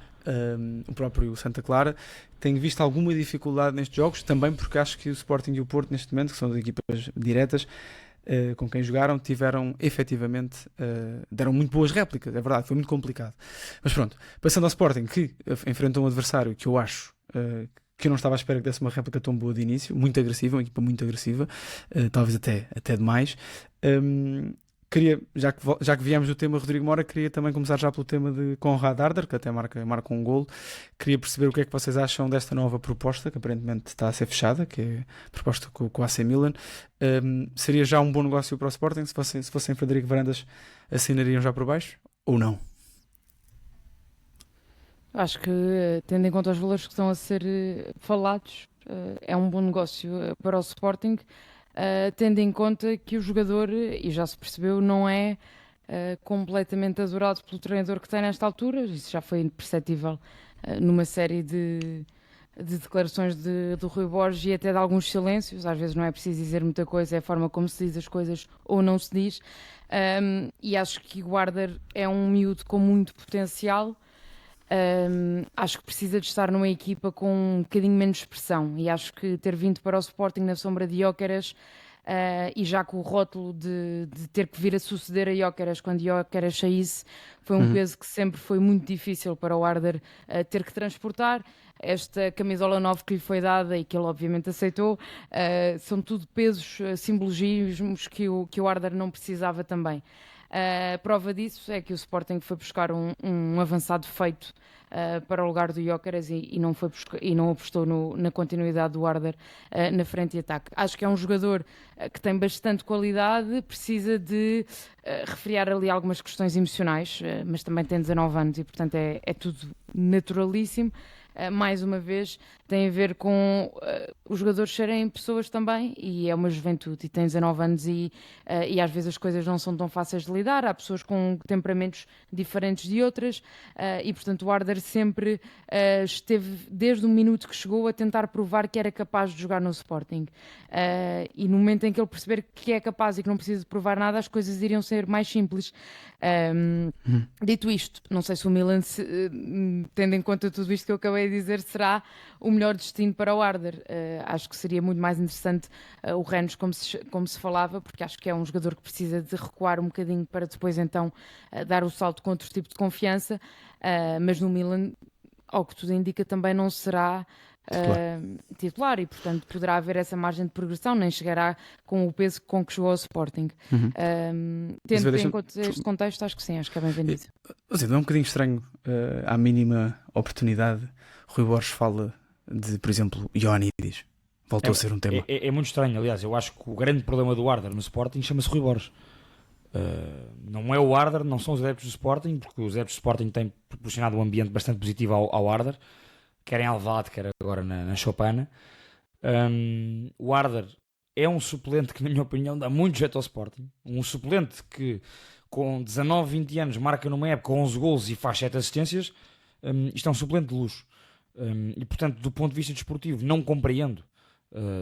o próprio Santa Clara. Tenho visto alguma dificuldade nestes jogos, também porque acho que o Sporting e o Porto, neste momento, que são as equipas diretas, com quem jogaram, tiveram efetivamente, deram muito boas réplicas, é verdade, foi muito complicado. Mas pronto, passando ao Sporting, que enfrenta um adversário que eu acho que eu não estava à espera que desse uma réplica tão boa de início, muito agressiva, uma equipa muito agressiva, talvez até demais. Queria, já que viemos do tema Rodrigo Mora, queria também começar já pelo tema de Conrad Arder, que até marca um golo. Queria perceber o que é que vocês acham desta nova proposta, que aparentemente está a ser fechada, que é a proposta com o AC Milan. Seria já um bom negócio para o Sporting? Se fossem Frederico Varandas, assinariam já por baixo? Ou não? Acho que, tendo em conta os valores que estão a ser falados, é um bom negócio para o Sporting, tendo em conta que o jogador, e já se percebeu, não é completamente adorado pelo treinador que tem nesta altura. Isso já foi perceptível numa série de declarações do Rui Borges e até de alguns silêncios. Às vezes não é preciso dizer muita coisa, é a forma como se diz as coisas ou não se diz. E acho que o Arder é um miúdo com muito potencial. Acho que precisa de estar numa equipa com um bocadinho menos expressão, e acho que ter vindo para o Sporting na sombra de Gyökeres, e já com o rótulo de ter que vir a suceder a Gyökeres quando Gyökeres saísse, foi um peso que sempre foi muito difícil para o Arder ter que transportar. Esta camisola 9 que lhe foi dada e que ele obviamente aceitou, são tudo pesos, simbologismos que o Arder não precisava também. A prova disso é que o Sporting foi buscar um avançado feito para o lugar do Gyökeres e não apostou na continuidade do Arder na frente de ataque. Acho que é um jogador que tem bastante qualidade, precisa de refriar ali algumas questões emocionais, mas também tem 19 anos e portanto é tudo naturalíssimo. Mais uma vez, tem a ver com os jogadores serem pessoas também, e é uma juventude, e tem 19 anos e às vezes as coisas não são tão fáceis de lidar. Há pessoas com temperamentos diferentes de outras, e portanto o Arder sempre esteve, desde o minuto que chegou, a tentar provar que era capaz de jogar no Sporting, e no momento em que ele perceber que é capaz e que não precisa de provar nada, as coisas iriam ser mais simples. Dito isto, não sei se o Milan, tendo em conta tudo isto que eu acabei de dizer, será o melhor destino para o Arder. Acho que seria muito mais interessante o Rennes, como se falava, porque acho que é um jogador que precisa de recuar um bocadinho para depois então dar o salto com outro tipo de confiança, mas no Milan, ao que tudo indica, também não será titular, e portanto poderá haver essa margem de progressão, nem chegará com o peso com que chegou ao Sporting. Tendo em conta este contexto, acho que sim, acho que é bem vendido. Não é um bocadinho estranho, à mínima oportunidade, Rui Borges fala de, por exemplo, Ioannidis. Voltou a ser um tema. É muito estranho, aliás. Eu acho que o grande problema do Arder no Sporting chama-se Rui Borges. Não é o Arder, não são os adeptos do Sporting, porque os adeptos do Sporting têm proporcionado um ambiente bastante positivo ao Arder, quer em Alvalade, quer agora na Chopana. O Arder é um suplente que, na minha opinião, dá muito jeito ao Sporting. Um suplente que, com 19, 20 anos, marca numa época 11 golos e faz 7 assistências. Isto é um suplente de luxo. E, portanto, do ponto de vista desportivo, não compreendo.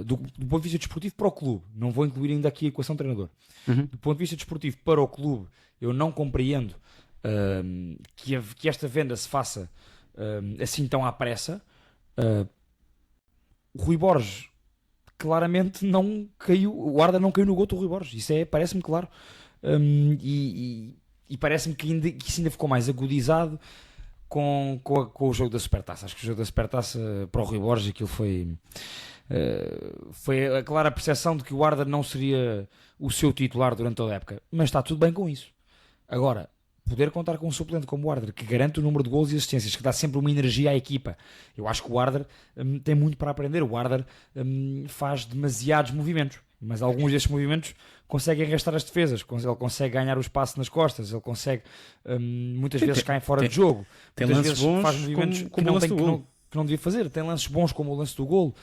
Do ponto de vista desportivo para o clube, não vou incluir ainda aqui a equação treinador. Do ponto de vista desportivo para o clube, eu não compreendo que esta venda se faça assim tão à pressa. O Rui Borges claramente não caiu, o Arder não caiu no goto do Rui Borges, isso parece-me claro. E parece-me que isso ainda ficou mais agudizado com o jogo da Supertaça. Acho que o jogo da Supertaça para o Rui Borges, aquilo foi a clara percepção de que o Arder não seria o seu titular durante toda a época, mas está tudo bem com isso. Agora, poder contar com um suplente como o Arder, que garante o número de golos e assistências, que dá sempre uma energia à equipa, eu acho que o Arder tem muito para aprender. O Arder faz demasiados movimentos, mas alguns destes movimentos conseguem arrastar as defesas, ele consegue ganhar o espaço nas costas, ele consegue muitas vezes cair fora de jogo, tem muitas lances vezes bons faz movimentos que não devia fazer, tem lances bons como o lance do golo.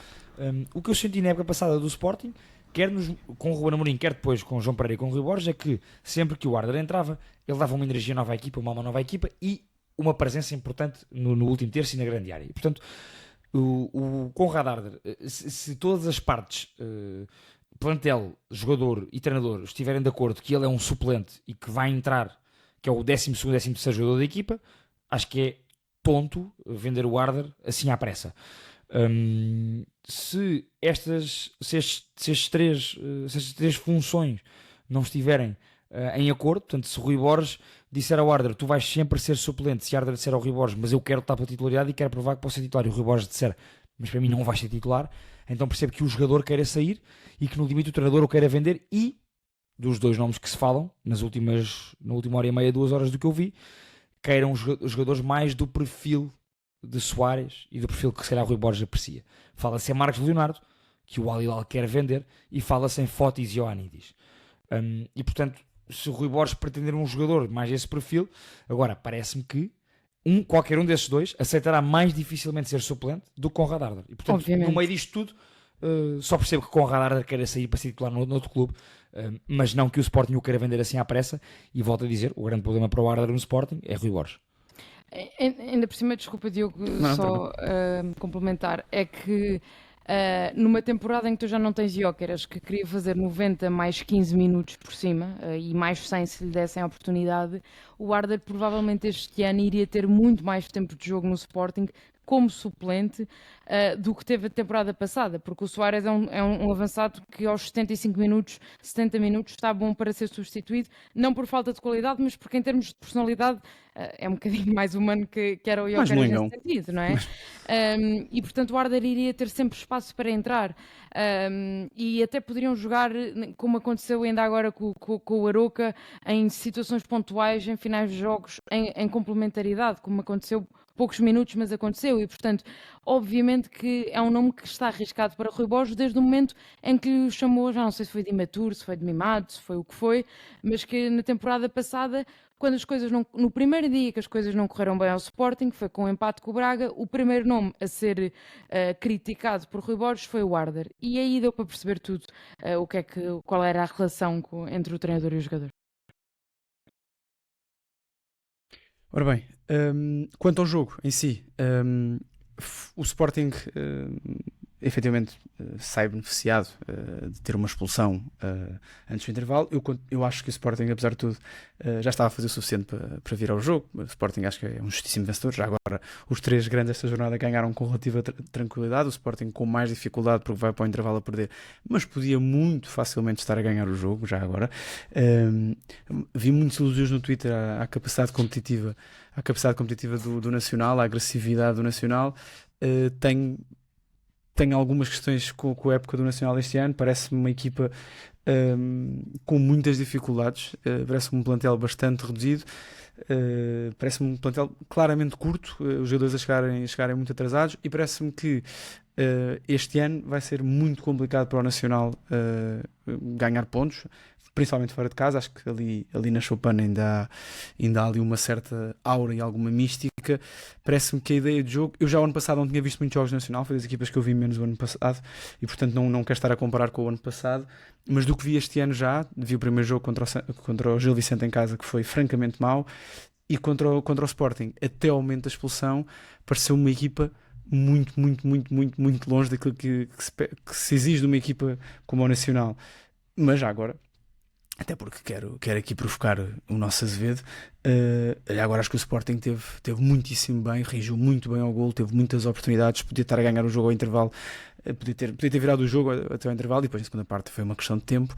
O que eu senti na época passada do Sporting, quer com o Ruben Amorim, quer depois com o João Pereira e com o Rui Borges, é que sempre que o Arder entrava, ele dava uma energia nova à equipa, uma alma nova à equipa, e uma presença importante no último terço e na grande área. E, portanto, o Konrad Harder, se todas as partes, plantel, jogador e treinador, estiverem de acordo que ele é um suplente e que vai entrar, que é o 12º, 13º jogador da equipa, acho que é tonto vender o Harder assim à pressa. Se estas três funções não estiverem em acordo, portanto, se Rui Borges disser ao Harder, tu vais sempre ser suplente, se Harder disser ao Rui Borges, mas eu quero estar pela titularidade e quero provar que posso ser titular, e o Rui Borges disser, mas para mim não vais ser titular, então percebo que o jogador queira sair e que no limite o treinador o queira vender, e dos dois nomes que se falam na última hora e meia, 2 horas do que eu vi, queiram os jogadores mais do perfil de Soares e do perfil que se calhar o Rui Borges aprecia. Fala-se em Marcos Leonardo, que o Al Hilal quer vender, e fala-se em Fotis e Ioannidis. E portanto, se o Rui Borges pretender um jogador mais esse perfil, agora parece-me que qualquer um desses dois aceitará mais dificilmente ser suplente do que Konrad Harder. E portanto, obviamente, no meio disto tudo, só percebo que Konrad Harder queira sair para ser titular no outro clube, mas não que o Sporting o queira vender assim à pressa. E volto a dizer, o grande problema para o Harder no Sporting é Rui Borges. Ainda por cima, desculpa Diogo, complementar, é que numa temporada em que tu já não tens Gyökeres, que queria fazer 90 mais 15 minutos por cima, e mais 100 se lhe dessem a oportunidade, o Harder provavelmente este ano iria ter muito mais tempo de jogo no Sporting como suplente do que teve a temporada passada, porque o Soares é um avançado que aos 75 minutos, 70 minutos está bom para ser substituído, não por falta de qualidade, mas porque em termos de personalidade é um bocadinho mais humano que era o Gyökeres nesse sentido, não é? E portanto o Harder iria ter sempre espaço para entrar, e até poderiam jogar, como aconteceu ainda agora com o Aroca, em situações pontuais, em finais de jogos, em complementaridade, como aconteceu poucos minutos, mas aconteceu, e portanto, obviamente que é um nome que está arriscado para Rui Borges desde o momento em que o chamou, já não sei se foi de imaturo, se foi de mimado, se foi o que foi, mas que na temporada passada, quando as coisas no primeiro dia que as coisas não correram bem ao Sporting, foi com o empate com o Braga, o primeiro nome a ser criticado por Rui Borges foi o Harder, e aí deu para perceber tudo, qual era a relação entre o treinador e o jogador. Ora bem, quanto ao jogo em si, o Sporting efetivamente sai beneficiado de ter uma expulsão antes do intervalo. Eu acho que o Sporting, apesar de tudo, já estava a fazer o suficiente para virar o jogo. O Sporting acho que é um justíssimo vencedor. Já agora, os 3 grandes desta jornada ganharam com relativa tranquilidade. O Sporting com mais dificuldade porque vai para o intervalo a perder, mas podia muito facilmente estar a ganhar o jogo, já agora. Vi muitos elogios no Twitter à capacidade competitiva do Nacional, à agressividade do Nacional. Tenho algumas questões com a época do Nacional este ano. Parece-me uma equipa com muitas dificuldades, parece-me um plantel bastante reduzido, parece-me um plantel claramente curto, os jogadores a chegarem muito atrasados, e parece-me que este ano vai ser muito complicado para o Nacional ganhar pontos, principalmente fora de casa. Acho que ali na Choupana ainda há ali uma certa aura e alguma mística. Parece-me que a ideia de jogo, eu já o ano passado não tinha visto muitos jogos nacional, foi das equipas que eu vi menos o ano passado, e portanto não quero estar a comparar com o ano passado, mas do que vi este ano vi o primeiro jogo contra o Gil Vicente em casa, que foi francamente mau, e contra o Sporting, até o momento da expulsão, pareceu uma equipa muito, muito, muito, muito, muito longe daquilo que se exige de uma equipa como o Nacional. Mas já agora, até porque quero aqui provocar o nosso Azevedo, agora acho que o Sporting teve muitíssimo bem, reagiu muito bem ao golo, teve muitas oportunidades, podia estar a ganhar o jogo ao intervalo, podia ter virado o jogo até ao intervalo, e depois na segunda parte foi uma questão de tempo,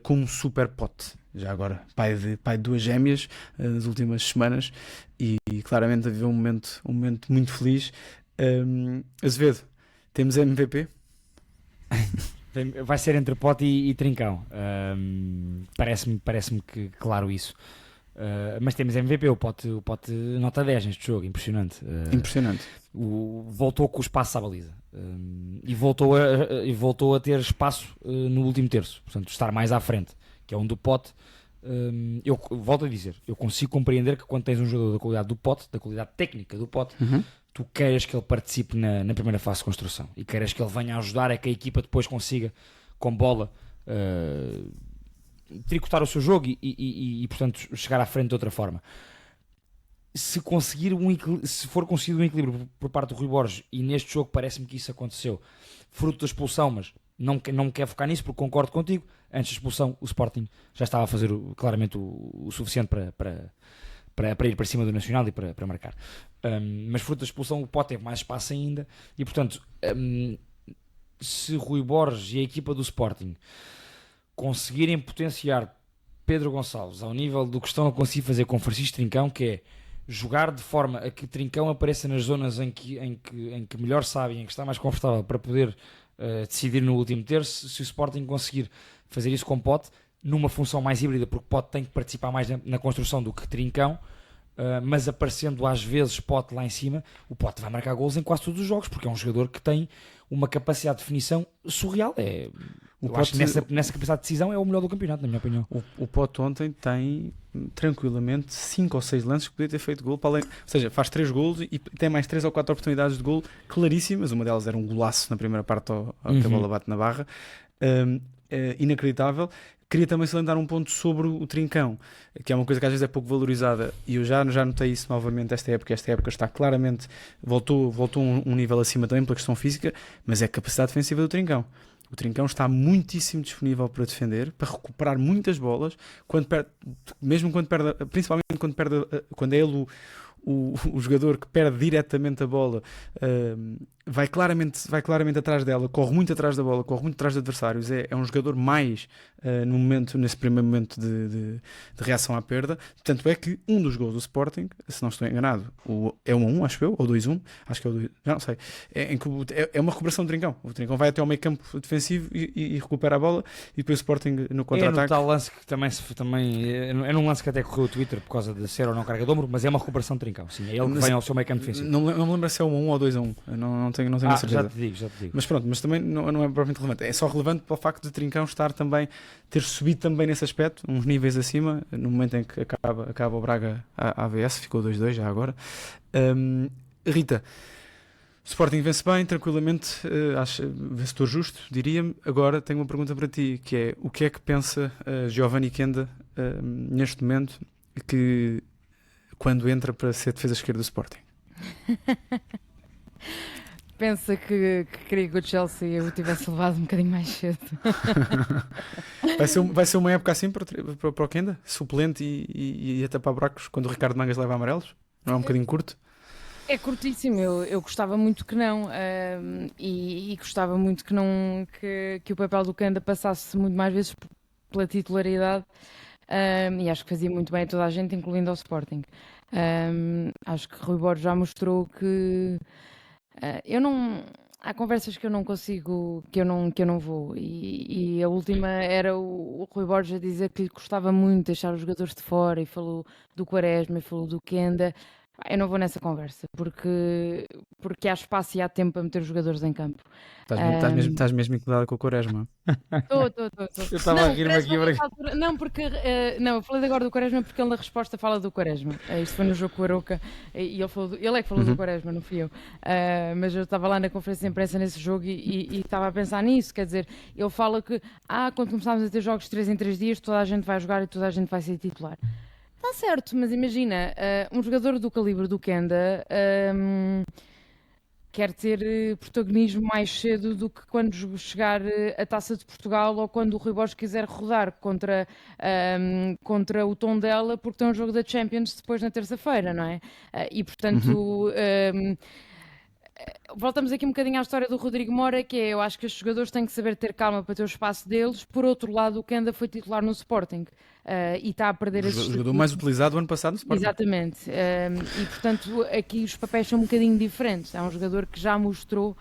com um super pote, já agora pai de 2 gêmeas nas últimas semanas, e claramente havia um momento muito feliz. Azevedo, temos MVP? Vai ser entre Pote e Trincão. Parece-me que claro isso. Mas temos MVP, o Pote nota 10 neste jogo, impressionante. Impressionante. Voltou com o espaço à baliza, e voltou a ter espaço no último terço, portanto estar mais à frente, que é um do Pote. Eu volto a dizer, eu consigo compreender que quando tens um jogador da qualidade do Pote, da qualidade técnica do Pote, tu queiras que ele participe na primeira fase de construção e queiras que ele venha a ajudar a que a equipa depois consiga, com bola, tricotar o seu jogo e portanto chegar à frente de outra forma. se for conseguido um equilíbrio por parte do Rui Borges, e neste jogo parece-me que isso aconteceu, fruto da expulsão, mas não me quero focar nisso porque concordo contigo, antes da expulsão o Sporting já estava a fazer claramente o suficiente para ir para cima do Nacional e para marcar. Mas fruto da expulsão o Pote teve mais espaço ainda, e portanto se Rui Borges e a equipa do Sporting conseguirem potenciar Pedro Gonçalves ao nível do que estão a conseguir fazer com Francisco Trincão, que é jogar de forma a que Trincão apareça nas zonas em que melhor sabe, em que está mais confortável para poder decidir no último terço, se o Sporting conseguir fazer isso com Pote, numa função mais híbrida, porque Pote tem que participar mais na construção do que Trincão, mas aparecendo às vezes Pote lá em cima, o Pote vai marcar golos em quase todos os jogos, porque é um jogador que tem uma capacidade de definição surreal. Eu acho que nessa capacidade de decisão é o melhor do campeonato, na minha opinião. O Pote ontem tem tranquilamente 5 ou 6 lances que podia ter feito gol, ou seja, faz 3 golos e tem mais 3 ou 4 oportunidades de gol claríssimas. Uma delas era um golaço na primeira parte que a bola bate na barra, inacreditável. Queria também salientar um ponto sobre o Trincão, que é uma coisa que às vezes é pouco valorizada, e eu já notei isso novamente esta época está claramente, voltou um nível acima também pela questão física, mas é a capacidade defensiva do Trincão. O Trincão está muitíssimo disponível para defender, para recuperar muitas bolas, principalmente quando é ele o jogador que perde diretamente a bola, vai claramente atrás dela, corre muito atrás da bola, corre muito atrás de adversários, é um jogador mais nesse primeiro momento de reação à perda. Tanto é que um dos gols do Sporting, se não estou enganado, é 1-1, acho eu, ou 2-1, acho que é o 2, já não sei, é uma recuperação do Trincão. O Trincão vai até ao meio campo defensivo e recupera a bola, e depois o Sporting no contra-ataque. É no tal lance que também é num lance que até correu o Twitter por causa de ser ou não carga de ombro, mas é uma recuperação do Trincão, sim, é ele que vem ao seu meio campo defensivo. Não me lembro se é 1-1 ou 2-1, não tenho a certeza. Já te digo. Mas pronto, mas também não é propriamente relevante. É só relevante para o facto de Trincão ter subido também nesse aspecto, uns níveis acima, no momento em que acaba o Braga à AVS, ficou 2-2 já agora. Rita, o Sporting vence bem, tranquilamente, acho vencedor justo, diria-me. Agora tenho uma pergunta para ti, que é: o que é que pensa Giovanni Kenda neste momento, que quando entra para ser defesa esquerda do Sporting? Pensa que queria que o Chelsea o tivesse levado um bocadinho mais cedo. Vai ser uma época assim para o Kenda? Suplente e a tapar buracos quando o Ricardo Mangas leva amarelos? Não é um bocadinho curto? É curtíssimo, eu gostava muito que não, e gostava muito que o papel do Kenda passasse muito mais vezes pela titularidade, e acho que fazia muito bem a toda a gente, incluindo ao Sporting. Acho que Rui Borges já mostrou que há conversas que eu não consigo, que eu não vou, e a última era o Rui Borges a dizer que lhe gostava muito de deixar os jogadores de fora, e falou do Quaresma e falou do Kenda. Eu não vou nessa conversa, porque há espaço e há tempo para meter os jogadores em campo. Estás mesmo incomodada com o Quaresma? Estou. Eu estava a rir-me aqui. Não, eu falei agora do Quaresma porque ele na resposta fala do Quaresma. Isto foi no jogo com o Arouca e ele é que falou do Quaresma, não fui eu. Mas eu estava lá na conferência de imprensa nesse jogo e estava a pensar nisso. Quer dizer, ele fala que quando começarmos a ter jogos de 3 em 3 dias, toda a gente vai jogar e toda a gente vai ser titular. Está certo, mas imagina, um jogador do calibre do Kenda quer ter protagonismo mais cedo do que quando chegar a Taça de Portugal, ou quando o Rui Borges quiser rodar contra o Tondela, porque tem um jogo da Champions depois na terça-feira, não é? E portanto... voltamos aqui um bocadinho à história do Rodrigo Moura, que eu acho que os jogadores têm que saber ter calma para ter o espaço deles. Por outro lado, o Kenda foi titular no Sporting e está a perder esse o jogador mais utilizado o ano passado no Sporting. Exatamente, e portanto aqui os papéis são um bocadinho diferentes. É um jogador que já mostrou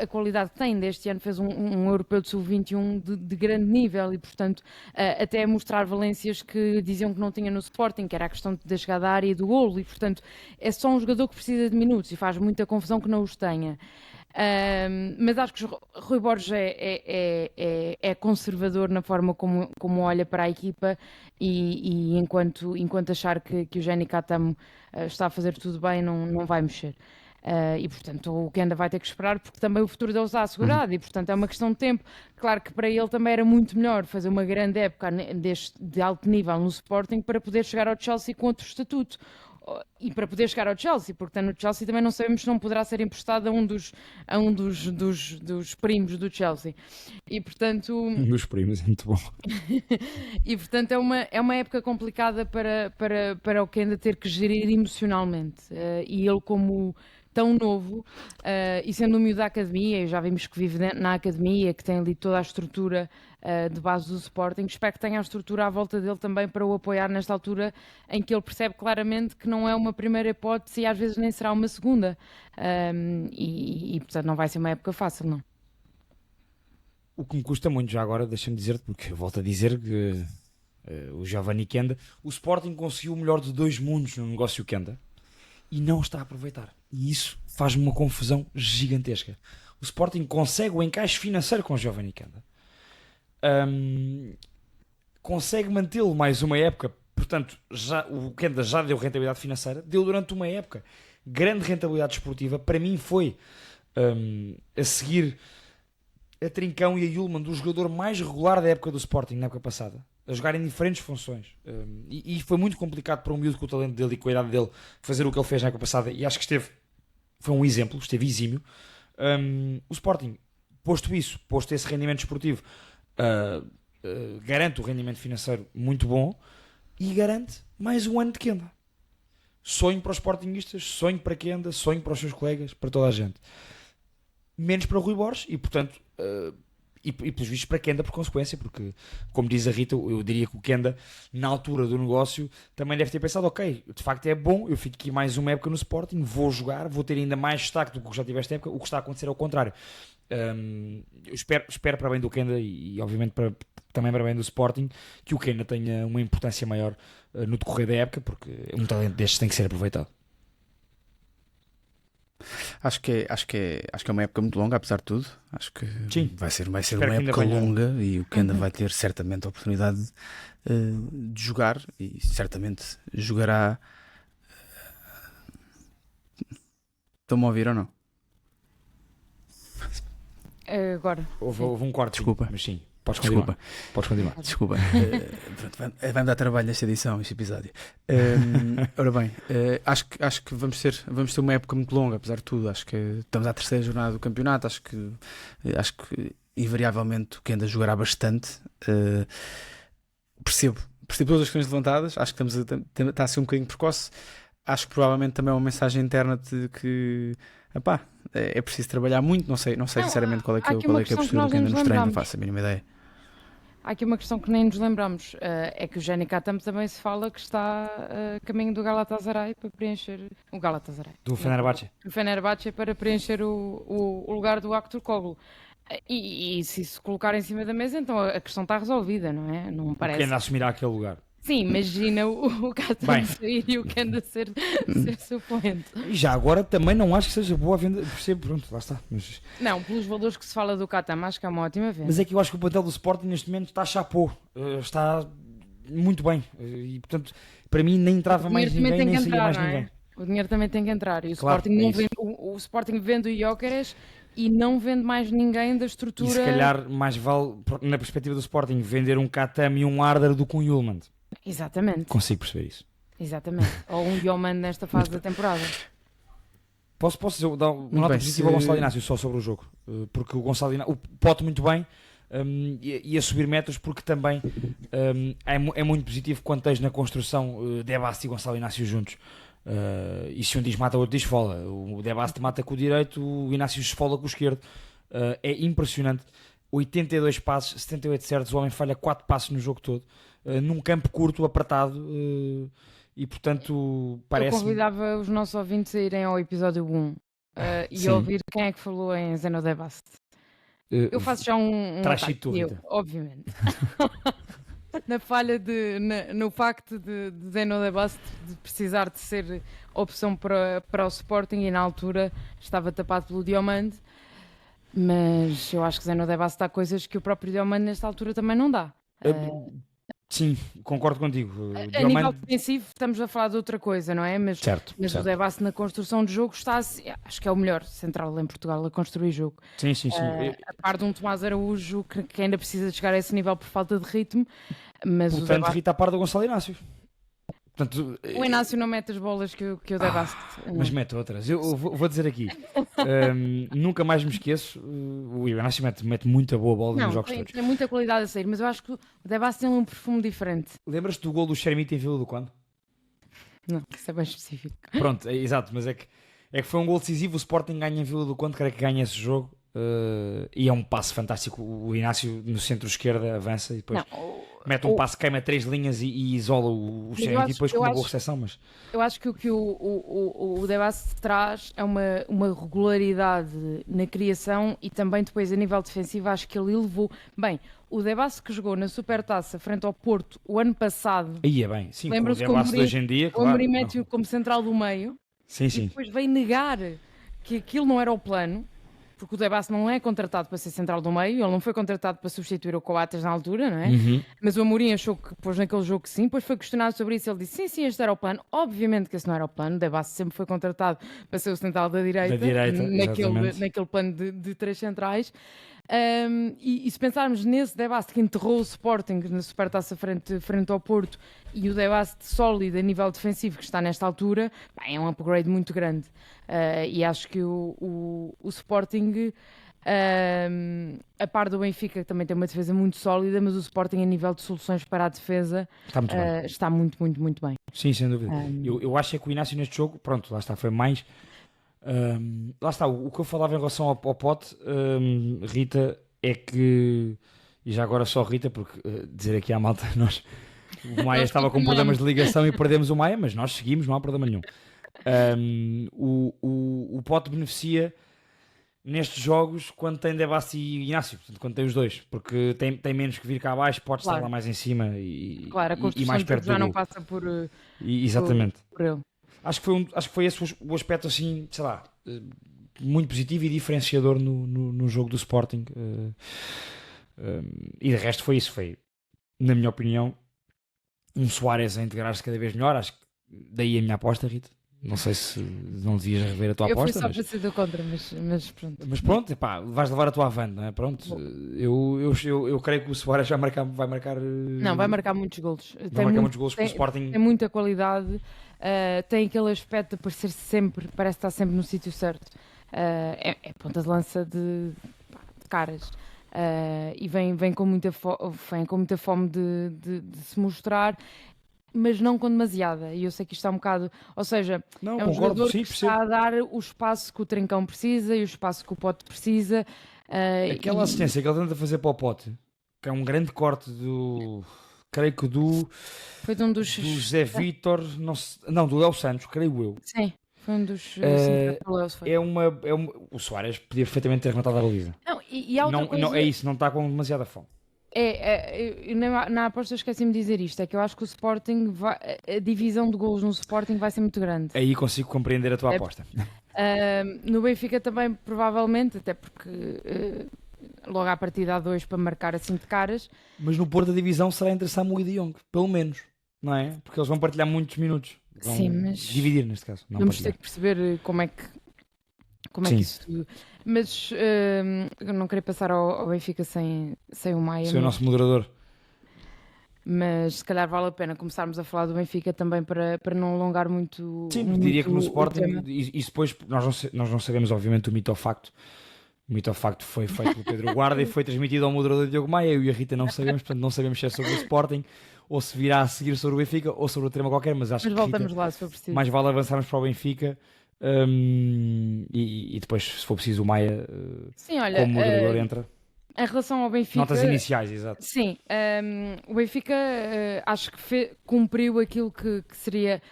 a qualidade que tem. Deste ano fez um europeu de sub-21 de grande nível e portanto até mostrar valências que diziam que não tinha no Sporting, que era a questão da chegada à área e do golo, e portanto é só um jogador que precisa de minutos e faz muita confusão que não os tenha. Mas acho que Rui Borges é conservador na forma como olha para a equipa, e enquanto achar que o Jenny Catamo está a fazer tudo bem, não vai mexer. E portanto o Kenda vai ter que esperar, porque também o futuro dele está assegurado, e portanto é uma questão de tempo. Claro que para ele também era muito melhor fazer uma grande época de alto nível no Sporting para poder chegar ao Chelsea com outro estatuto. e para poder chegar ao Chelsea, porque está no Chelsea também não sabemos se não poderá ser emprestado a um dos primos do Chelsea. E portanto, Meus primos, é muito bom. e portanto é uma época complicada para o Kenda ter que gerir emocionalmente. E ele, como tão novo, e sendo um miúdo da academia, e já vimos que vive na academia, que tem ali toda a estrutura de base do Sporting, espero que tenha a estrutura à volta dele também para o apoiar nesta altura em que ele percebe claramente que não é uma primeira hipótese e às vezes nem será uma segunda. Portanto não vai ser uma época fácil, não. O que me custa muito já agora, deixa-me dizer-te, porque eu volto a dizer que o Giovanni Kenda, o Sporting conseguiu o melhor de dois mundos no negócio Kenda e não está a aproveitar. E isso faz-me uma confusão gigantesca. O Sporting consegue o encaixe financeiro com o Giovanni Kenda. Consegue mantê-lo mais uma época. Portanto, o Kenda já deu rentabilidade financeira, deu durante uma época grande rentabilidade desportiva. Para mim foi a seguir a Trincão e a Yulman, do jogador mais regular da época do Sporting, na época passada, a jogar em diferentes funções. E foi muito complicado para um miúdo com o talento dele e com a idade dele fazer o que ele fez na época passada, e acho que foi um exemplo, esteve exímio. O Sporting, posto esse rendimento desportivo, garante o rendimento financeiro muito bom e garante mais um ano de Kenda. Sonho para os sportinguistas, sonho para Kenda, sonho para os seus colegas, para toda a gente. Menos para o Rui Borges e, portanto, e pelos vistos para Kenda por consequência, porque, como diz a Rita, eu diria que o Kenda, na altura do negócio, também deve ter pensado, ok, de facto é bom, eu fico aqui mais uma época no Sporting, vou jogar, vou ter ainda mais destaque do que já tive esta época. O que está a acontecer é o contrário. Eu espero para bem do Kenda e obviamente também para bem do Sporting, que o Kenda tenha uma importância maior no decorrer da época, porque um talento destes tem que ser aproveitado. Acho que é uma época muito longa, apesar de tudo. Acho que sim, vai ser uma época longa e o Kenda vai ter certamente a oportunidade de jogar e certamente jogará. Estão-me a ouvir ou não? Agora. Houve um corte, desculpa. Mas sim, podes continuar. Desculpa. Vai-me dar trabalho esta edição, este episódio. Ora bem, acho que vamos ter uma época muito longa, apesar de tudo. Acho que estamos à terceira jornada do campeonato. Acho que invariavelmente o Kenda jogará bastante. Percebo todas as questões levantadas. Acho que está a ser um bocadinho precoce. Acho que provavelmente também é uma mensagem interna de que é preciso trabalhar muito. Não sei sinceramente qual é que é a postura do Kenda nos treinos, não faço a mínima ideia. Há aqui uma questão que nem nos lembramos, é que o Jenny Katam também se fala que está a caminho do Galatasaray para preencher o Galatasaray. Do Fenerbahçe. O Fenerbahçe para preencher o lugar do Aktürkoğlu. E se isso colocar em cima da mesa, então a questão está resolvida, não é? Não me parece. O Kenda assumirá aquele lugar. Sim, imagina o Katam sair e o Kenda ser suplente. E já agora também não acho que seja boa a venda, percebo, pronto, lá está. Mas... Não, pelos valores que se fala do Katam, acho que é uma ótima venda. Mas é que eu acho que o plantel do Sporting neste momento está chapô, está muito bem. E portanto, para mim nem entrava mais ninguém, nem saía mais ninguém. O dinheiro também tem que entrar. E o Claro, Sporting não vende, o Sporting vende o Gyökeres e não vende mais ninguém da estrutura. E se calhar mais vale, na perspectiva do Sporting, vender um Katam e um Arder do que um Yulman. Exatamente. Consigo perceber isso. Exatamente. Ou um Yoman nesta fase da temporada. Posso dizer, dar uma nota positiva ao Gonçalo Inácio só sobre o jogo, porque o Gonçalo Inácio, o pote muito bem, e a subir metros, porque também é muito positivo quando tens na construção Debast e Gonçalo Inácio juntos. E se um diz mata, o outro diz esfola. O Debast mata com o direito, o Inácio esfola com o esquerdo. É impressionante. 82 passos, 78 certos, o homem falha 4 passos no jogo todo, num campo curto, apertado, e portanto parece... Eu convidava os nossos ouvintes a irem ao episódio 1 e a ouvir quem é que falou em Zeno Debast. Eu faço já um ataque, obviamente. Na falha no facto de Zeno Debast de precisar de ser opção para o Sporting, e na altura estava tapado pelo Diomande. Mas eu acho que Zeno Debast dá coisas que o próprio Diomande nesta altura também não dá. Sim, concordo contigo. A nível defensivo estamos a falar de outra coisa, não é? Mas o Debast na construção de jogo está, acho que é o melhor central em Portugal a construir jogo. Sim. A par de um Tomás Araújo que ainda precisa de chegar a esse nível por falta de ritmo. Mas portanto, Rita a par do Gonçalo Inácio. Portanto, O Inácio não mete as bolas que o De Bast. mas mete outras. Eu vou dizer aqui, nunca mais me esqueço, o Inácio mete muita boa bola nos jogos todos. Tem muita qualidade a sair, mas eu acho que o De Bast tem um perfume diferente. Lembras-te do gol do Xermite em Vila do Conde? Não, isso é bem específico. Pronto, exato, mas é que foi um gol decisivo, o Sporting ganha em Vila do Conde, creio que ganha esse jogo, e é um passe fantástico. O Inácio no centro-esquerda avança e depois mete um passe, queima 3 linhas e isola o Xermite e depois com uma boa recepção. Mas eu acho que o que o De Bast traz é uma regularidade na criação e também depois a nível defensivo acho que ele elevou. Bem, o De Bast que jogou na Supertaça frente ao Porto o ano passado. Aí é bem, sim, Lembra-se o De Bast de hoje em dia, o claro. Amorim mete-o como central do meio. Sim, sim. E depois veio negar que aquilo não era o plano, porque o De Bast não é contratado para ser central do meio, ele não foi contratado para substituir o Coates na altura, não é? Mas o Amorim achou que pôs naquele jogo que sim, depois foi questionado sobre isso, ele disse sim, este era o plano. Obviamente que esse não era o plano, o De Bast sempre foi contratado para ser o central da direita naquele plano de 3 centrais. E se pensarmos nesse De Bast que enterrou o Sporting na Supertaça frente ao Porto e o De Bast sólido a nível defensivo que está nesta altura, é um upgrade muito grande. E acho que o Sporting, a par do Benfica, que também tem uma defesa muito sólida, mas o Sporting a nível de soluções para a defesa está muito, muito, muito bem. Sim, sem dúvida. Eu acho que o Inácio neste jogo, pronto, lá está, foi mais... lá está, o que eu falava em relação ao Pote, Rita, é que, e já agora só Rita, porque dizer aqui à malta, o Maia estava com problemas de ligação e perdemos o Maia, mas nós seguimos, não há problema nenhum. O Pote beneficia nestes jogos quando tem De Bast e Inácio, portanto, quando tem os dois, porque tem menos que vir cá abaixo, pode estar lá mais em cima e mais perto do já não gol. passa por Exatamente. por ele. Acho que foi esse o aspecto assim, sei lá, muito positivo e diferenciador no jogo do Sporting. E de resto foi isso, foi, na minha opinião, um Soares a integrar-se cada vez melhor. Acho que daí a minha aposta, Rita. Não sei se não devias rever a tua aposta. Eu fui só para ser do contra, mas pronto. Mas pronto, epá, vais levar a tua avante, não é? Pronto, eu creio que o Soares vai marcar... Não, vai marcar muitos golos. Muitos golos com o Sporting. Tem muita qualidade, tem aquele aspecto de parecer sempre, parece estar sempre no sítio certo. É ponta de lança de caras. E vem com muita fome de se mostrar, mas não com demasiada. E eu sei que isto está um bocado... Ou seja, é um jogador que está a dar o espaço que o Trincão precisa e o espaço que o Pote precisa. Aquela assistência que ele tenta fazer para o Pote, que é um grande corte do... Creio que foi de um do Zé Vítor, não, do Léo Santos, creio eu. Sim, foi um dos... O Soares podia perfeitamente ter rematado a baliza. Não, é isso, não está com demasiada fome. Na aposta esqueci-me de dizer isto, é que eu acho que o Sporting a divisão de golos no Sporting vai ser muito grande. Aí consigo compreender a tua aposta. No Benfica também, provavelmente, até porque logo à partida há 2 para marcar assim de caras. Mas no Porto da divisão será interessante o De Jong, pelo menos, não é? Porque eles vão partilhar muitos minutos. Sim, mas dividir neste caso. Vamos ter que perceber como é que isso... Mas eu não queria passar ao Benfica sem o Maia. Sem o nosso moderador. Mas se calhar vale a pena começarmos a falar do Benfica também para não alongar muito. Sim, porque diria que no Sporting, e depois nós não sabemos obviamente o mito ao facto. O mito ao facto foi feito pelo Pedro Guarda e foi transmitido ao moderador Diogo Maia. Eu e a Rita não sabemos, portanto não sabemos se é sobre o Sporting ou se virá a seguir sobre o Benfica ou sobre outro tema qualquer, mas acho que voltamos lá se for preciso. Mais vale avançarmos para o Benfica. E depois, se for preciso, o Maia como moderador entra. Em relação ao Benfica, notas iniciais, exato. Sim, o Benfica acho que cumpriu aquilo que seria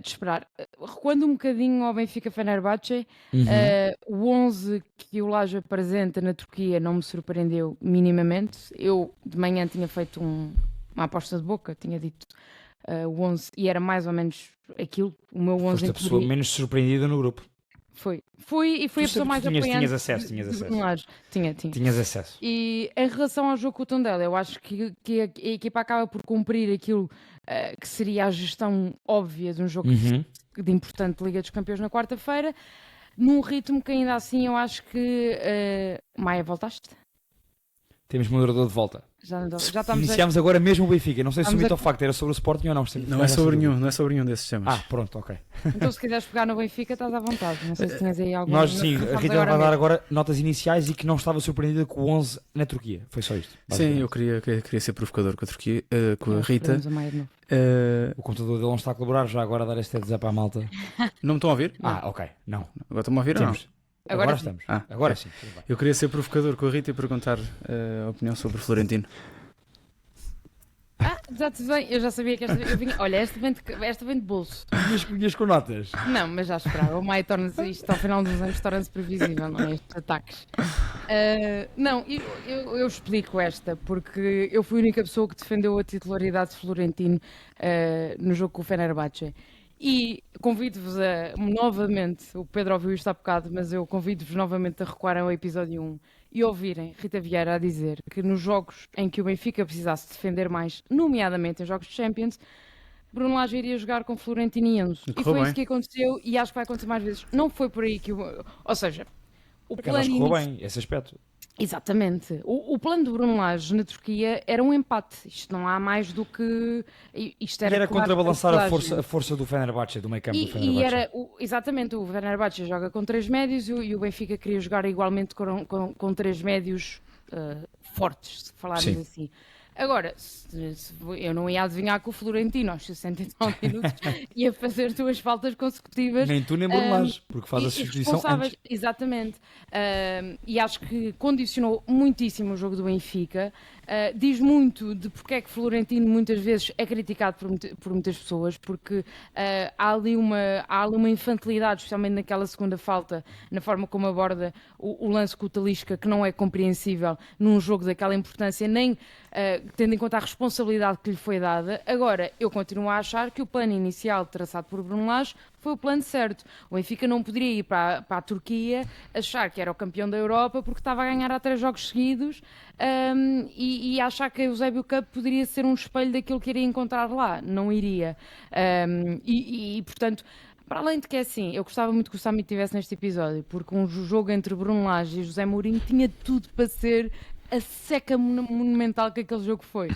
de esperar. Recuando um bocadinho ao Benfica Fenerbahçe, o 11 que o Lage apresenta na Turquia não me surpreendeu minimamente. Eu de manhã tinha feito uma aposta de boca, tinha dito o 11 e era mais ou menos aquilo, o meu 11 Foste a pessoa menos surpreendida no grupo. Fui a pessoa mais apoiante. Tinhas acesso. Tinhas acesso. E em relação ao jogo com o Tondela, eu acho que a equipa acaba por cumprir aquilo que seria a gestão óbvia de um jogo de importante Liga dos Campeões na quarta-feira, num ritmo que ainda assim eu acho que... Maia, voltaste? Temos moderador de volta. Já estamos Iniciámos agora mesmo o Benfica. Não sei se o Estamos mito a- ou facto era sobre o Sporting ou não. Não é sobre nenhum desses temas. Ah, pronto, ok. Então, se quiseres pegar no Benfica, estás à vontade. Não sei se tinhas aí alguma Nós, sim, a Começamos Rita vai dar mesmo. agora notas iniciais e que não estava surpreendida com o 11 na Turquia. Foi só isto. Sim, eu queria ser provocador com a Turquia, com a Nós Rita. queremos a Maia de novo. O computador dele não está a colaborar, já agora a dar este heads up à malta. Não me estão a ouvir? Ah, ok, não. Agora estão-me a ouvir ou não? Temos. Agora sim. estamos. Ah, Agora ok. sim. Tudo bem. Eu queria ser provocador com a Rita e perguntar a opinião sobre o Florentino. Já te bem, eu já sabia que eu vinha. Olha, esta vem de bolso. Vinhas com notas. Não, mas já esperava. O Maia torna-se isto ao final dos anos, torna-se previsível, não é? Estes ataques. Não, eu explico esta, porque eu fui a única pessoa que defendeu a titularidade de Florentino no jogo com o Fenerbahçe. E convido-vos novamente, o Pedro ouviu isto há bocado, mas eu convido-vos novamente a recuarem ao episódio 1 e ouvirem Rita Vieira a dizer que nos jogos em que o Benfica precisasse defender mais, nomeadamente em jogos de Champions, Bruno Lage iria jogar com Florentino e Enzo. E Correu foi bem. isso que aconteceu e acho que vai acontecer mais vezes. Não foi por aí que ou seja, o Porque nós plano correu inicial. bem esse aspecto. Exatamente. O plano de Bruno Lage na Turquia era um empate. Isto não há mais do que. Isto E era, era claro, contrabalançar a vantagem. força do Fenerbahçe, do meio campo do E Fenerbahçe. era, exatamente, o Fenerbahçe joga com 3 médios e o Benfica queria jogar igualmente com 3 médios fortes, se falarmos Sim. assim. Agora, eu não ia adivinhar que o Florentino, aos 69 minutos, ia fazer 2 faltas consecutivas. Nem tu nem Bruno Lage, porque faz a E substituição responsáveis, antes. exatamente. E acho que condicionou muitíssimo o jogo do Benfica. Diz muito de porque é que Florentino muitas vezes é criticado por muitas pessoas, porque há ali uma infantilidade, especialmente naquela segunda falta, na forma como aborda o lance com o Talisca, que não é compreensível num jogo daquela importância, nem tendo em conta a responsabilidade que lhe foi dada. Agora, eu continuo a achar que o plano inicial traçado por Bruno Lage foi o plano certo. O Benfica não poderia ir para a Turquia achar que era o campeão da Europa porque estava a ganhar há 3 jogos seguidos e achar que o Eusébio Cup poderia ser um espelho daquilo que iria encontrar lá. Não iria. Portanto, para além de que é assim, eu gostava muito que o Sami estivesse neste episódio, porque um jogo entre Bruno Lage e José Mourinho tinha tudo para ser a seca monumental que aquele jogo foi.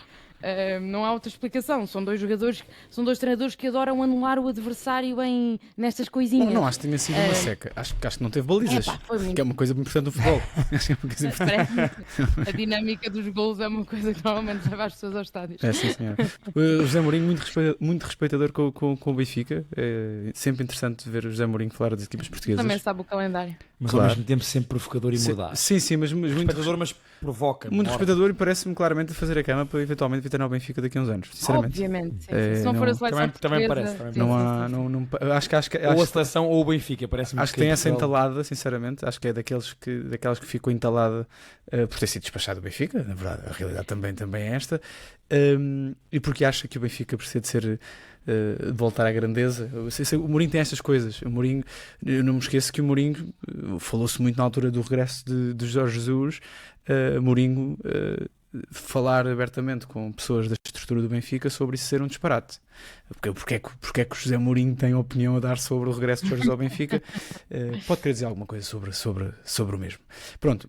Não há outra explicação. São 2 jogadores, são 2 treinadores que adoram anular o adversário nestas coisinhas. Não acho que tenha sido uma seca. Acho que não teve balizas. Foi muito. Que é uma coisa importante do futebol. Acho que é uma coisa importante. Parece-me que a dinâmica dos golos é uma coisa que normalmente leva as pessoas aos estádios. É, sim, senhor. O José Mourinho, muito respeitador com o Benfica. É sempre interessante ver o José Mourinho falar das equipas portuguesas. Também sabe o calendário. Mas Claro. ao mesmo tempo sempre provocador e mudar. Sim, mas muito Respeitador, mas provoca. muito respeitador e parece-me claramente a fazer a cama para eventualmente evitar o Benfica daqui a uns anos. Sinceramente. Obviamente. Sim. É, Se não for não- a seleção também portuguesa, parece. sim, Não sim, há. sim. Não, acho que Ou a seleção ou o Benfica, parece-me Acho que tem essa Portugal- entalada, sinceramente. Acho que é daquelas que ficou entalada por ter sido despachado do Benfica. Na verdade, a realidade também é esta. E porque acha que o Benfica precisa de ser. De voltar à grandeza. O Mourinho tem estas coisas. O Mourinho, eu não me esqueço que o Mourinho falou-se muito na altura do regresso de Jorge Jesus. Mourinho falar abertamente com pessoas da estrutura do Benfica sobre isso ser um disparate. Porque é que o José Mourinho tem opinião a dar sobre o regresso de Jorge Jesus ao Benfica? Pode querer dizer alguma coisa sobre o mesmo. Pronto,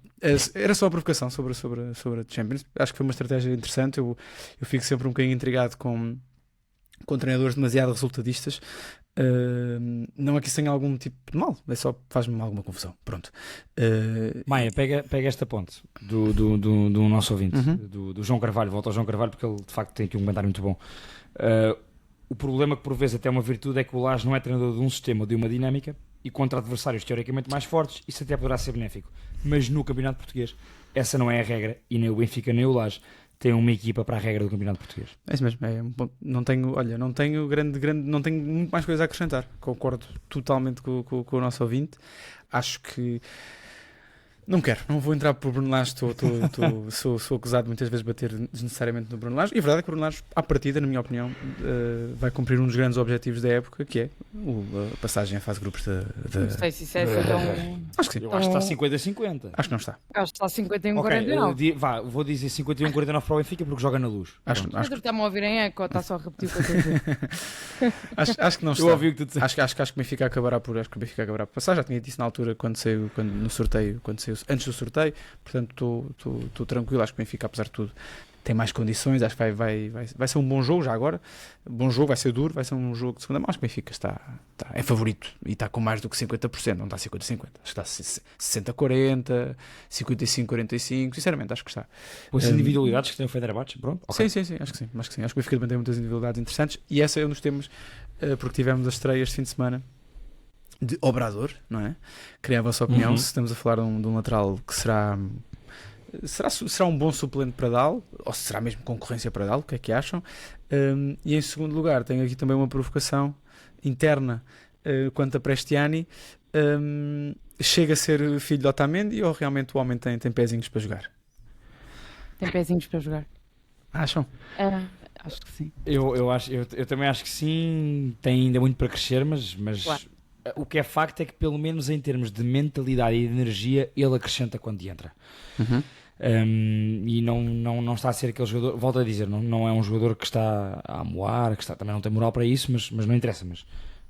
era só a provocação sobre a Champions. Acho que foi uma estratégia interessante. Eu fico sempre um bocadinho intrigado com treinadores demasiado resultadistas. Não é que isso tenha algum tipo de mal, é só faz-me alguma confusão. Pronto. Maia, pega esta ponte do nosso ouvinte, do João Carvalho. Volta ao João Carvalho porque ele de facto tem aqui um comentário muito bom. O problema que por vezes até é uma virtude é que o Lage não é treinador de um sistema ou de uma dinâmica e contra adversários teoricamente mais fortes isso até poderá ser benéfico. Mas no Campeonato Português essa não é a regra e nem o Benfica nem o Lage tem uma equipa para a regra do Campeonato Português. É isso mesmo. Não tenho não tenho muito mais coisa a acrescentar. Concordo totalmente com o nosso ouvinte. Acho que não vou entrar por Bruno Lage. Sou acusado muitas vezes de bater desnecessariamente no Bruno Lage. E a verdade é que o Bruno Lage, à partida, na minha opinião, vai cumprir um dos grandes objetivos da época, que é a passagem à fase de grupos da... Não sei se isso é assim tão. Acho que sim. Eu acho que está 50-50. Acho que não está. Acho que está 51, Ok, 49. vou dizer 51-49 para o Benfica porque joga na Luz. Acho Pedro está-me a ouvir em eco, está só a repetir o que eu estou a dizer. acho que não está. Eu ouvi o que tu disseste. Acho que o Benfica acabará por passar. Já tinha dito isso na altura no sorteio, antes do sorteio. Portanto, estou tranquilo. Acho que o Benfica, apesar de tudo, tem mais condições, acho que vai ser um bom jogo já agora. Bom jogo, vai ser duro, vai ser um jogo de segunda mão. Acho que o Benfica é favorito e está com mais do que 50%, não está 50-50. Acho que está 60-40, 55-45, sinceramente, acho que está. As individualidades que tem o Fenerbahçe, pronto? Okay. Sim, acho que sim. Acho que o Benfica também tem muitas individualidades interessantes e esse é um dos temas, porque tivemos as estreias de fim de semana de Obrador, não é? Queria a vossa opinião, se estamos a falar de um lateral que será um bom suplente para Dal, ou se será mesmo concorrência para Dal, o que é que acham? E em segundo lugar, tenho aqui também uma provocação interna quanto a Prestiani. Chega a ser filho de Otamendi ou realmente o homem tem pezinhos para jogar? Tem pezinhos para jogar. Acham? Acho que sim. Eu também acho que sim, tem ainda muito para crescer, mas claro. O que é facto é que pelo menos em termos de mentalidade e de energia ele acrescenta quando entra. E não está a ser aquele jogador, volto a dizer, não é um jogador que está a amoar, também não tem moral para isso, mas não interessa,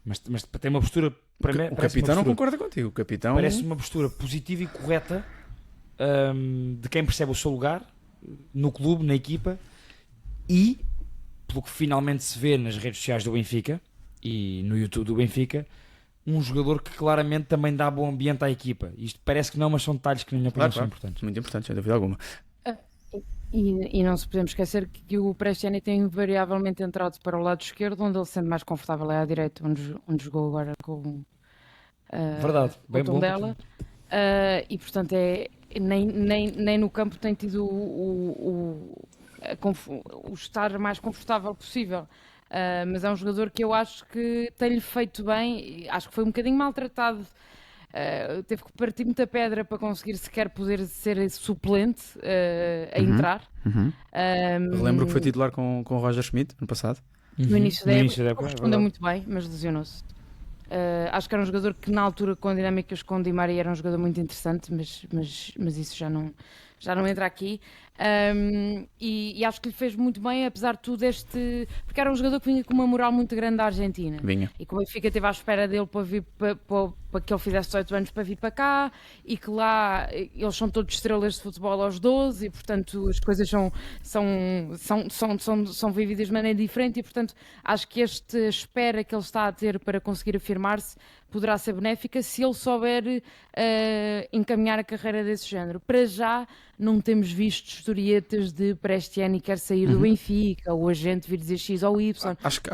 mas tem uma postura, para mim, o capitão não concorda contigo, o capitão parece uma postura positiva e correta, de quem percebe o seu lugar no clube, na equipa, e pelo que finalmente se vê nas redes sociais do Benfica e no YouTube do Benfica, um jogador que claramente também dá bom ambiente à equipa. Isto parece que não, mas são detalhes que na minha opinião são importantes. Muito importantes, sem dúvida alguma. E não se podemos esquecer que o Prestiani tem invariavelmente entrado para o lado esquerdo, onde ele se sente mais confortável é à direita, onde jogou agora com verdade, bem o Tondela. E portanto nem no campo tem tido o estar mais confortável possível. Mas é um jogador que eu acho que tem-lhe feito bem. Acho que foi um bocadinho maltratado. Teve que partir muita pedra para conseguir sequer poder ser suplente a entrar. Lembro que foi titular com o Roger Schmidt no passado. No início da época respondeu muito bem, mas lesionou-se. Acho que era um jogador que na altura, com dinâmicas com Di Maria, era um jogador muito interessante, mas isso já não entra aqui. E acho que lhe fez muito bem, apesar de tudo, porque era um jogador que vinha com uma moral muito grande da Argentina. E que o Benfica esteve à espera dele para vir para que ele fizesse 18 anos para vir para cá, e que lá eles são todos estrelas de futebol aos 12, e portanto as coisas são vividas de maneira diferente, e portanto acho que esta espera que ele está a ter para conseguir afirmar-se poderá ser benéfica se ele souber encaminhar a carreira desse género. Para já não temos visto historietas de Prestiani quer sair do Benfica, ou a gente vir dizer X ou Y. Acho que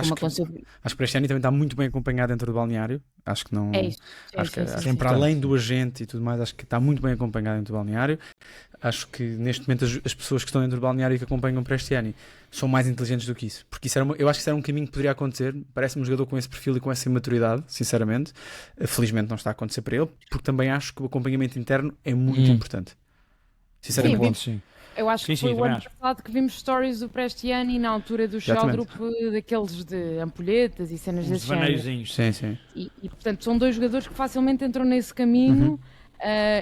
Prestiani também está muito bem acompanhado dentro do balneário. Acho que não. É isso. Sim, para além do agente e tudo mais, acho que está muito bem acompanhado dentro do balneário. Acho que neste momento as pessoas que estão dentro do balneário e que acompanham Prestiani são mais inteligentes do que isso. Porque eu acho que isso era um caminho que poderia acontecer. Parece-me um jogador com esse perfil e com essa maturidade, sinceramente. Felizmente não está a acontecer para ele, porque também acho que o acompanhamento interno é muito importante. Sinceramente. Sim. Eu acho que foi o ano passado que vimos stories do Prestiani na altura do Sheldrup, daqueles de ampulhetas e cenas desse género. Sim. E portanto são dois jogadores que facilmente entram nesse caminho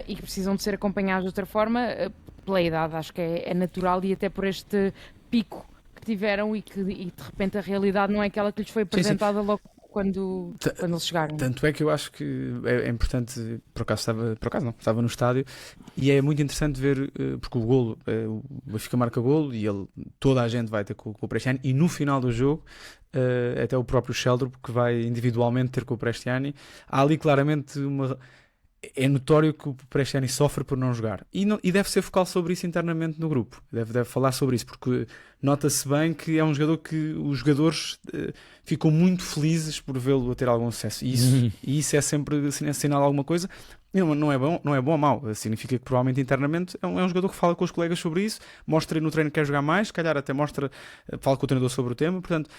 e que precisam de ser acompanhados de outra forma, pela idade, acho que é natural, e até por este pico que tiveram e de repente a realidade não é aquela que lhes foi apresentada logo quando eles chegaram. Tanto é que eu acho que é importante, por acaso estava no estádio, e é muito interessante ver, porque o golo, o Benfica marca golo e toda a gente vai ter com o Prestiani, e no final do jogo até o próprio Sheldrup que vai individualmente ter com o Prestiani. Há ali claramente é notório que o Prestiani sofre por não jogar, e deve ser focal sobre isso internamente no grupo, deve falar sobre isso, porque nota-se bem que é um jogador que os jogadores ficam muito felizes por vê-lo a ter algum sucesso, e isso é sempre sinal de alguma coisa. Não é bom ou mau, significa que provavelmente internamente é um jogador que fala com os colegas sobre isso, mostra no treino que quer jogar mais, se calhar até fala com o treinador sobre o tema. Portanto,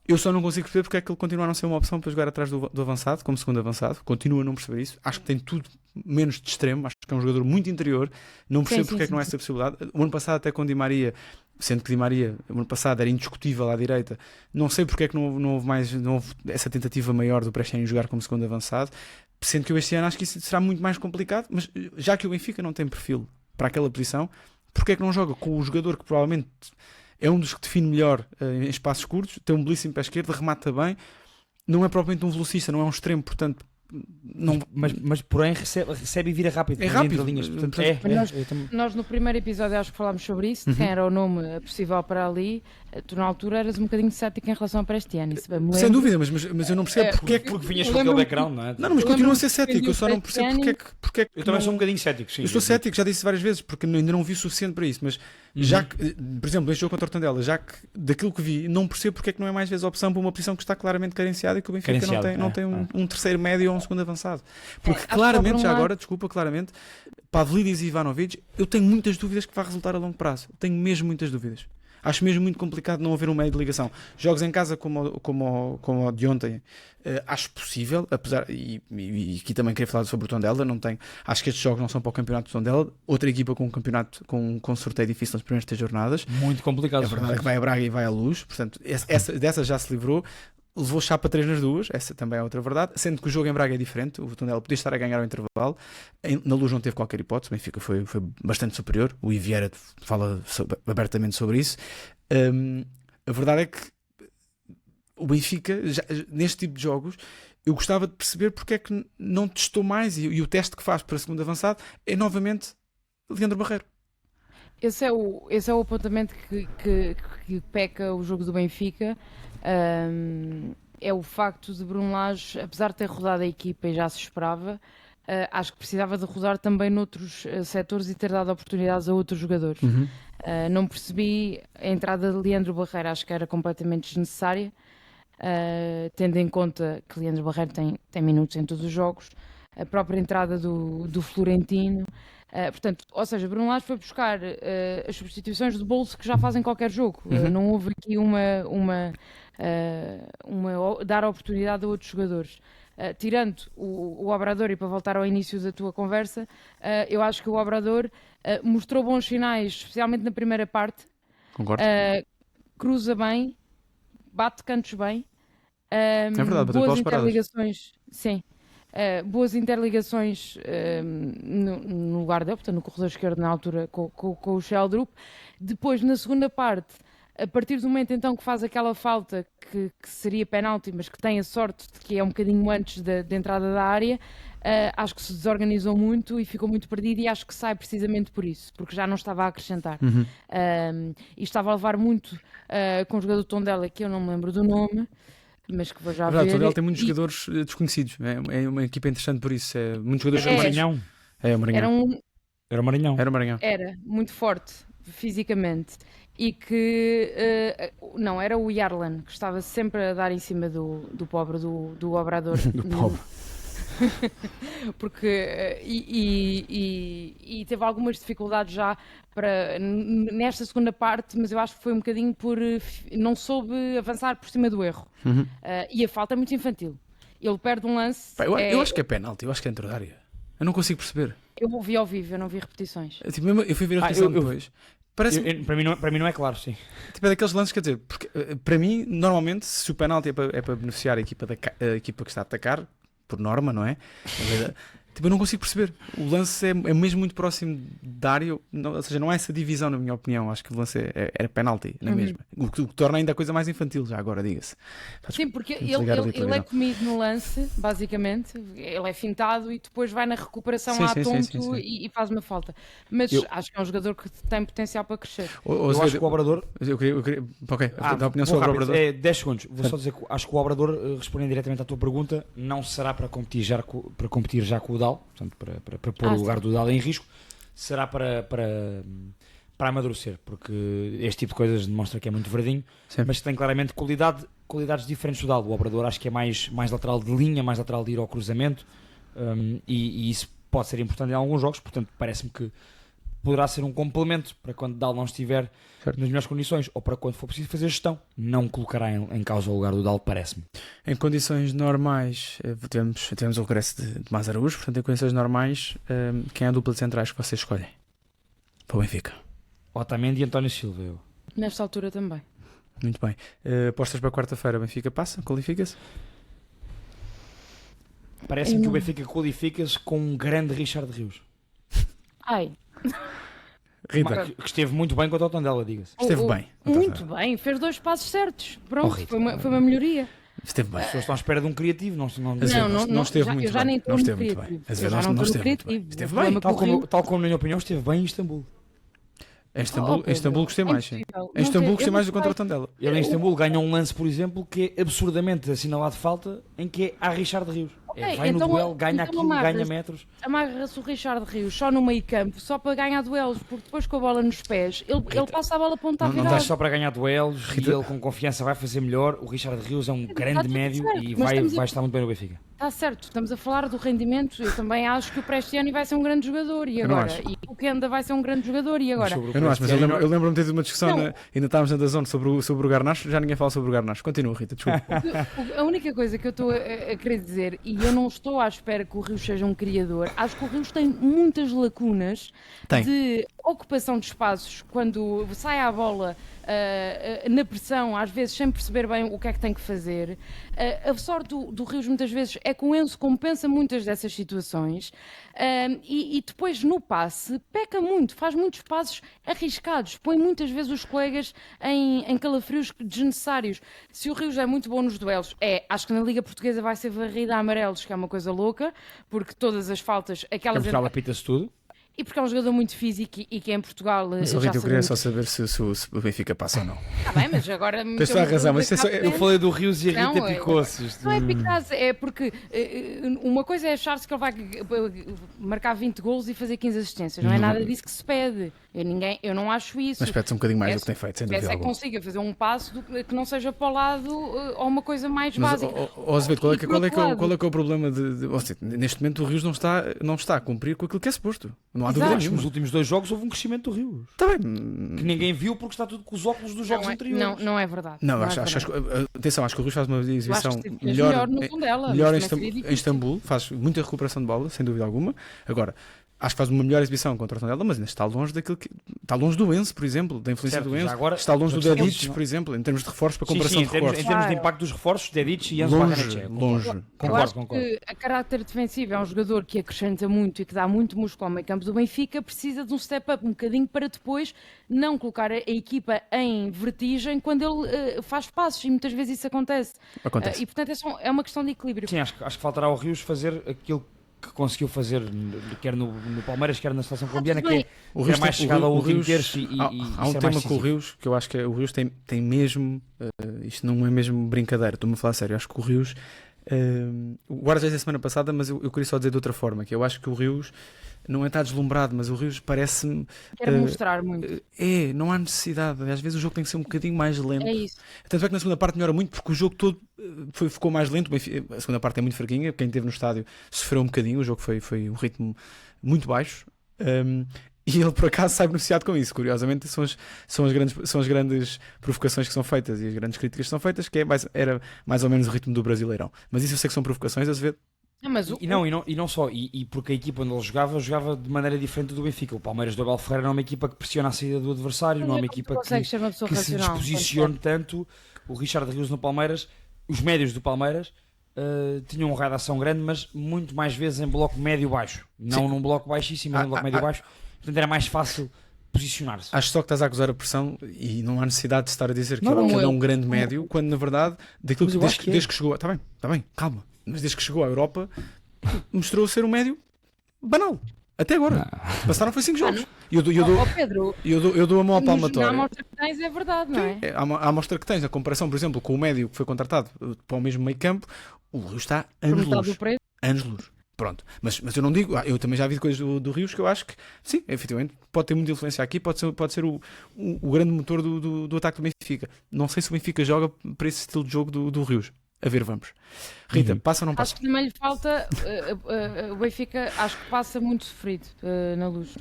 eu só não consigo perceber porque é que ele continua a não ser uma opção para jogar atrás do avançado, como segundo avançado. Continuo a não perceber isso. Acho que tem tudo menos de extremo. Acho que é um jogador muito interior. Não percebo porque é que não há essa possibilidade. O ano passado até com Di Maria, sendo que Di Maria, o ano passado era indiscutível à direita, não sei porque é que não houve essa tentativa maior do Prestiani jogar como segundo avançado. Sendo que este ano acho que isso será muito mais complicado, mas já que o Benfica não tem perfil para aquela posição, porque é que não joga com o jogador que provavelmente é um dos que define melhor em espaços curtos, tem um belíssimo pé esquerdo, remata bem, não é propriamente um velocista, não é um extremo, portanto não... Mas porém recebe e vira rápido. É rápido. Entre linhas. Portanto, Nós no primeiro episódio acho que falámos sobre isso, de quem era o nome possível para ali. Tu na altura eras um bocadinho cético em relação para este ano. Sem dúvida, mas eu não percebo porque é que... Porque vinhas com aquele background, não é? Não, mas continuo a ser cético, eu só não percebo porque é que... Eu também sou um bocadinho cético, sim. Eu sou cético, já disse várias vezes, porque ainda não vi o suficiente para isso, mas já que, por exemplo, este jogo contra o Tondela, já que daquilo que vi, não percebo porque é que não é mais vezes a opção para uma posição que está claramente carenciada e que o Benfica não tem um terceiro médio ou um segundo avançado. Porque claramente, já agora, claramente, Pavlidis e Ivanovic, eu tenho muitas dúvidas que vai resultar a longo prazo. Tenho mesmo muitas dúvidas. Acho mesmo muito complicado não haver um meio de ligação. Jogos em casa como o de ontem, acho possível, apesar, e aqui também queria falar sobre o Tondela, acho que estes jogos não são para o campeonato de Tondela, outra equipa com um campeonato com um sorteio difícil nas primeiras 3 jornadas. Muito complicado. É verdade que vai a Braga e vai à Luz, portanto, dessa já se livrou. Levou chapa 3 nas duas, essa também é outra verdade, sendo que o jogo em Braga é diferente, o Tondela podia estar a ganhar ao intervalo, na Luz não teve qualquer hipótese, o Benfica foi bastante superior, o Ivieira fala abertamente sobre isso. A verdade é que o Benfica, neste tipo de jogos, eu gostava de perceber porque é que não testou mais, e o teste que faz para segundo avançado é novamente Leandro Barreiro. Esse é o apontamento que peca o jogo do Benfica. É o facto de Bruno Lage, apesar de ter rodado a equipa e já se esperava, acho que precisava de rodar também noutros setores e ter dado oportunidades a outros jogadores. Não percebi a entrada de Leandro Barreiro, acho que era completamente desnecessária, tendo em conta que Leandro Barreiro tem minutos em todos os jogos, a própria entrada do Florentino. Portanto, ou seja, Bruno Lage foi buscar as substituições de bolso que já fazem qualquer jogo. Não houve aqui dar oportunidade a outros jogadores. Tirando o Obrador, e para voltar ao início da tua conversa, eu acho que o Obrador mostrou bons sinais, especialmente na primeira parte. Concordo. Cruza bem, bate cantos bem. É verdade, bateu boas pelas interligações. Sim. Boas interligações no lugar dele, portanto no corredor esquerdo na altura com o Sheldrup. Depois, na segunda parte, a partir do momento então que faz aquela falta que seria penalti, mas que tem a sorte de que é um bocadinho antes da entrada da área, acho que se desorganizou muito e ficou muito perdido, e acho que sai precisamente por isso, porque já não estava a acrescentar. E estava a levar muito com o jogador do Tondela, que eu não me lembro do nome, mas que vou já ver. O Tondela tem muitos jogadores desconhecidos, é uma equipa interessante por isso, muitos jogadores... Era o Maranhão. É o Maranhão. Era o Maranhão. Era muito forte fisicamente, e que não, era o Yarlan, que estava sempre a dar em cima do pobre, do Obrador. Do pobre. Porque e teve algumas dificuldades já nesta segunda parte, mas eu acho que foi um bocadinho por não soube avançar por cima do erro. E a falta é muito infantil. Ele perde um lance. Eu acho que é penalti, eu acho que é dentro da área. Eu não consigo perceber. Eu ouvi ao vivo, eu não vi repetições. Eu fui ver a repetição depois. Para mim não é claro, sim. É daqueles lances, quer dizer, porque para mim, normalmente, se o penalti é para beneficiar a equipa que está a atacar, por norma, não é? Eu não consigo perceber. O lance é mesmo muito próximo da área, ou seja, não há essa divisão, na minha opinião. Acho que o lance é penalti, na mesma. O que torna ainda a coisa mais infantil, já agora, diga-se. Sim, porque ele é comido no lance, basicamente. Ele é fintado e depois vai na recuperação tonto e faz uma falta. Mas acho que é um jogador que tem potencial para crescer. Eu acho que o Obrador... Ok, dá a opinião sobre o Obrador. 10 segundos. Vou só dizer que acho que o Obrador, respondendo diretamente à tua pergunta, não será para competir já com o Dal, portanto, para pôr o lugar do Dal em risco, será para amadurecer, porque este tipo de coisas demonstra que é muito verdinho, mas tem claramente qualidades diferentes do Dal. O Obrador acho que é mais lateral de linha, mais lateral de ir ao cruzamento, e isso pode ser importante em alguns jogos, portanto parece-me que poderá ser um complemento para quando Dal não estiver nas melhores condições, ou para quando for preciso fazer gestão. Não colocará em causa o lugar do Dal, parece-me. Em condições normais, tivemos o regresso de Tomás Araújo, portanto, em condições normais, quem é a dupla de centrais que vocês escolhem para o Benfica? Otamendi e António Silva. Nesta altura também. Muito bem. Apostas para quarta-feira, Benfica passa? Qualifica-se? Parece-me que o Benfica qualifica-se com um grande Richard Rios. Ai... Rita. Que esteve muito bem contra o Tondela, diga-se. Esteve bem. Muito bem, fez 2 passos certos. Pronto, foi uma melhoria. Esteve bem. As pessoas estão à espera de um criativo. Não esteve muito eu já bem. nem estou Não no esteve muito criativo. bem. Eu Azevedo já não não estou no esteve muito bem. criativo. Esteve O bem. problema Tal como, na minha opinião, esteve bem em Istambul. Em Istambul gostei mais, sim. impossível. Em Istambul Não gostei sei, mais do eu contra o não Tondela. Ele em Istambul ganha um lance, por exemplo, que é absurdamente assinalado de falta, em que é a Richard Rios. Ok, Vai então- no duelo, ganha então aquilo, ganha amarras- metros. Amarra-se o Richard Rios só no meio campo, só para ganhar duelos, porque depois com a bola nos pés, ele passa a bola para onde está Não virado. dás só para ganhar duelos Rita- e ele com confiança vai fazer melhor. O Richard Rios é um grande tudo médio certo, e mas vai estamos a- estar muito bem no Benfica. Está certo, estamos a falar do rendimento. Eu também acho que o Prestiani vai ser um grande jogador e Eu não agora? acho. E o Kenda vai ser um grande jogador e agora? Sobre o Eu não acho, mas eu Cristiano, lembro-me de ter tido uma discussão, Não. ainda estávamos na DAZN sobre o Garnacho, já ninguém fala sobre o Garnacho. Continua, Rita, desculpa. A única coisa que eu estou a querer dizer, e eu não estou à espera que o Rios seja um criador, acho que o Rios tem muitas lacunas Tem. de ocupação de espaços quando sai à bola na pressão, às vezes sem perceber bem o que é que tem que fazer. A sorte do Rios muitas vezes é que o Enzo compensa muitas dessas situações e depois no passe peca muito, faz muitos passos arriscados, põe muitas vezes os colegas em calafrios desnecessários. Se o Rios é muito bom nos duelos, acho que na Liga Portuguesa vai ser varrida a amarelos, que é uma coisa louca, porque todas as faltas, Em aquelas... Portugal apita-se tudo. E porque é um jogador muito físico e que em Portugal Mas, já Rita, eu queria sabemos. só saber se o Benfica passa ou não. Está bem, mas agora... Tens toda a razão, mas isso é só- Eu falei do Rios e a Não, Rita picou-se. Isto- Não é picado, é porque uma coisa é achar-se que ele vai marcar 20 golos e fazer 15 assistências. Não é nada disso que se pede. Eu não acho isso. Mas pede-se um bocadinho mais É do que tem feito, sem Peço dúvida é que alguma. consiga fazer um passo que não seja para o lado ou uma coisa mais Mas, básica. Azevedo, qual é E que por outro lado- qual é que é o problema ou seja, neste momento o Rios não está a cumprir com aquilo que é suposto. Não há Exato. dúvida Acho que nos nenhuma. últimos 2 jogos houve um crescimento do Rios. Está bem. Que ninguém viu porque está tudo com os óculos dos jogos anteriores. Não é verdade. Não, é acho, verdade. atenção, acho que o Rios faz uma Eu acho exibição que fez melhor no Tondela, melhor mas em, também seria em difícil. Istambul, faz muita recuperação de bola, sem dúvida alguma. Agora, acho que faz uma melhor exibição contra o Tondela, mas ainda está longe daquilo que. Está longe do Enzo, por exemplo, da influência Certo, do já Enzo. agora, Está longe do já percebemos, Dedic, não? por exemplo, em termos de reforços para Sim, comparação sim, de em termos de reforços. impacto dos reforços, Dedic e Enzo Longe, Barrenechea. longe. Eu Concordo, acho concordo. que a caráter defensivo é um jogador que acrescenta muito e que dá muito músculo ao meio campo do Benfica, precisa de um step-up um bocadinho para depois não colocar a equipa em vertigem quando ele faz passos e muitas vezes isso acontece. Acontece. E portanto é uma questão de equilíbrio. Sim, acho que faltará ao Rios fazer aquilo que conseguiu fazer, quer no Palmeiras, quer na seleção colombiana, tudo que bem. é mais chegado ao último Rios- terço e há ser um mais tema com o decisivo. Rios que eu acho que o Rios tem mesmo. Isto não é mesmo brincadeira, estou-me a falar sério. Eu acho que o Rios. O Guarda já disse a semana passada, mas eu queria só dizer de outra forma: que eu acho que o Rios não é estar deslumbrado, mas o Rios parece-me. Quero mostrar muito. Não há necessidade. Às vezes o jogo tem que ser um bocadinho mais lento. É isso. Tanto é que na segunda parte melhora muito porque o jogo todo ficou mais lento. A segunda parte é muito fraquinha. Quem esteve no estádio sofreu um bocadinho. O jogo foi um ritmo muito baixo. E ele por acaso sai beneficiado com isso. Curiosamente são as grandes provocações que são feitas e as grandes críticas que são feitas, que era mais ou menos o ritmo do Brasileirão. Mas isso eu sei que são provocações, às vezes. Não, mas E não só, porque a equipa onde ele jogava de maneira diferente do Benfica. O Palmeiras do Abel Ferreira não é uma equipa que pressiona a saída do adversário, não é uma equipa consegue ser uma pessoa que se racional, disposicione tanto. O Richard Rios no Palmeiras, os médios do Palmeiras tinham um raio de ação grande, mas muito mais vezes em bloco médio-baixo. Não num bloco baixíssimo, mas num bloco médio-baixo. Portanto era mais fácil posicionar-se. Acho só que estás a acusar a pressão e não há necessidade de estar a dizer que Não, ele é eu- um grande médio, quando na verdade, daquilo Mas eu acho que é. desde que chegou. Está bem, calma. Mas desde que chegou à Europa, mostrou ser um médio banal. Até agora. Passaram foi 5 jogos. E eu dou Pedro, eu dou a mão à na palmatória. amostra que tens é verdade, não é? A amostra que tens, a comparação, por exemplo, com o médio que foi contratado para o mesmo meio campo, o Rios está Por anos metade luz. do preço. Anos luz. Pronto. Mas eu não digo, eu também já vi coisas do Rios que eu acho que, sim, efetivamente, pode ter muita influência aqui, pode ser o grande motor do ataque do Benfica. Não sei se o Benfica joga para esse estilo de jogo do Rios. A ver, vamos. Rita, passa ou não passa? Acho que também lhe falta. O Benfica acho que passa muito sofrido na Luz.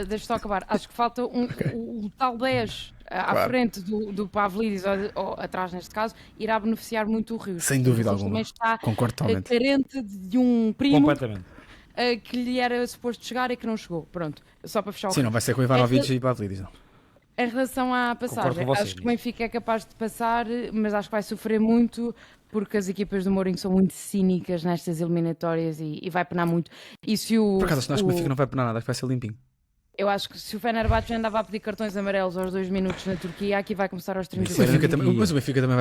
Deixa só acabar. Acho que falta o tal 10 à Claro. frente do Pavlidis ou atrás, neste caso, irá beneficiar muito o Rio. Sem dúvida O Rio alguma. também está Concordo totalmente. carente de um primo Completamente. que lhe era suposto chegar e que não chegou. Pronto, só para fechar o Sim, não vai ser com o Ivanovic e Pavlidis, não. Em relação à passagem, com vocês acho que o nisso. Benfica é capaz de passar, mas acho que vai sofrer muito porque as equipas do Mourinho são muito cínicas nestas eliminatórias e vai penar muito. E se o, Por acaso, acho que o o- Benfica não vai penar nada, acho que vai ser limpinho. Eu acho que se o Fenerbahçe andava a pedir cartões amarelos aos 2 minutos na Turquia, aqui vai começar aos O 30 Benfica também, mas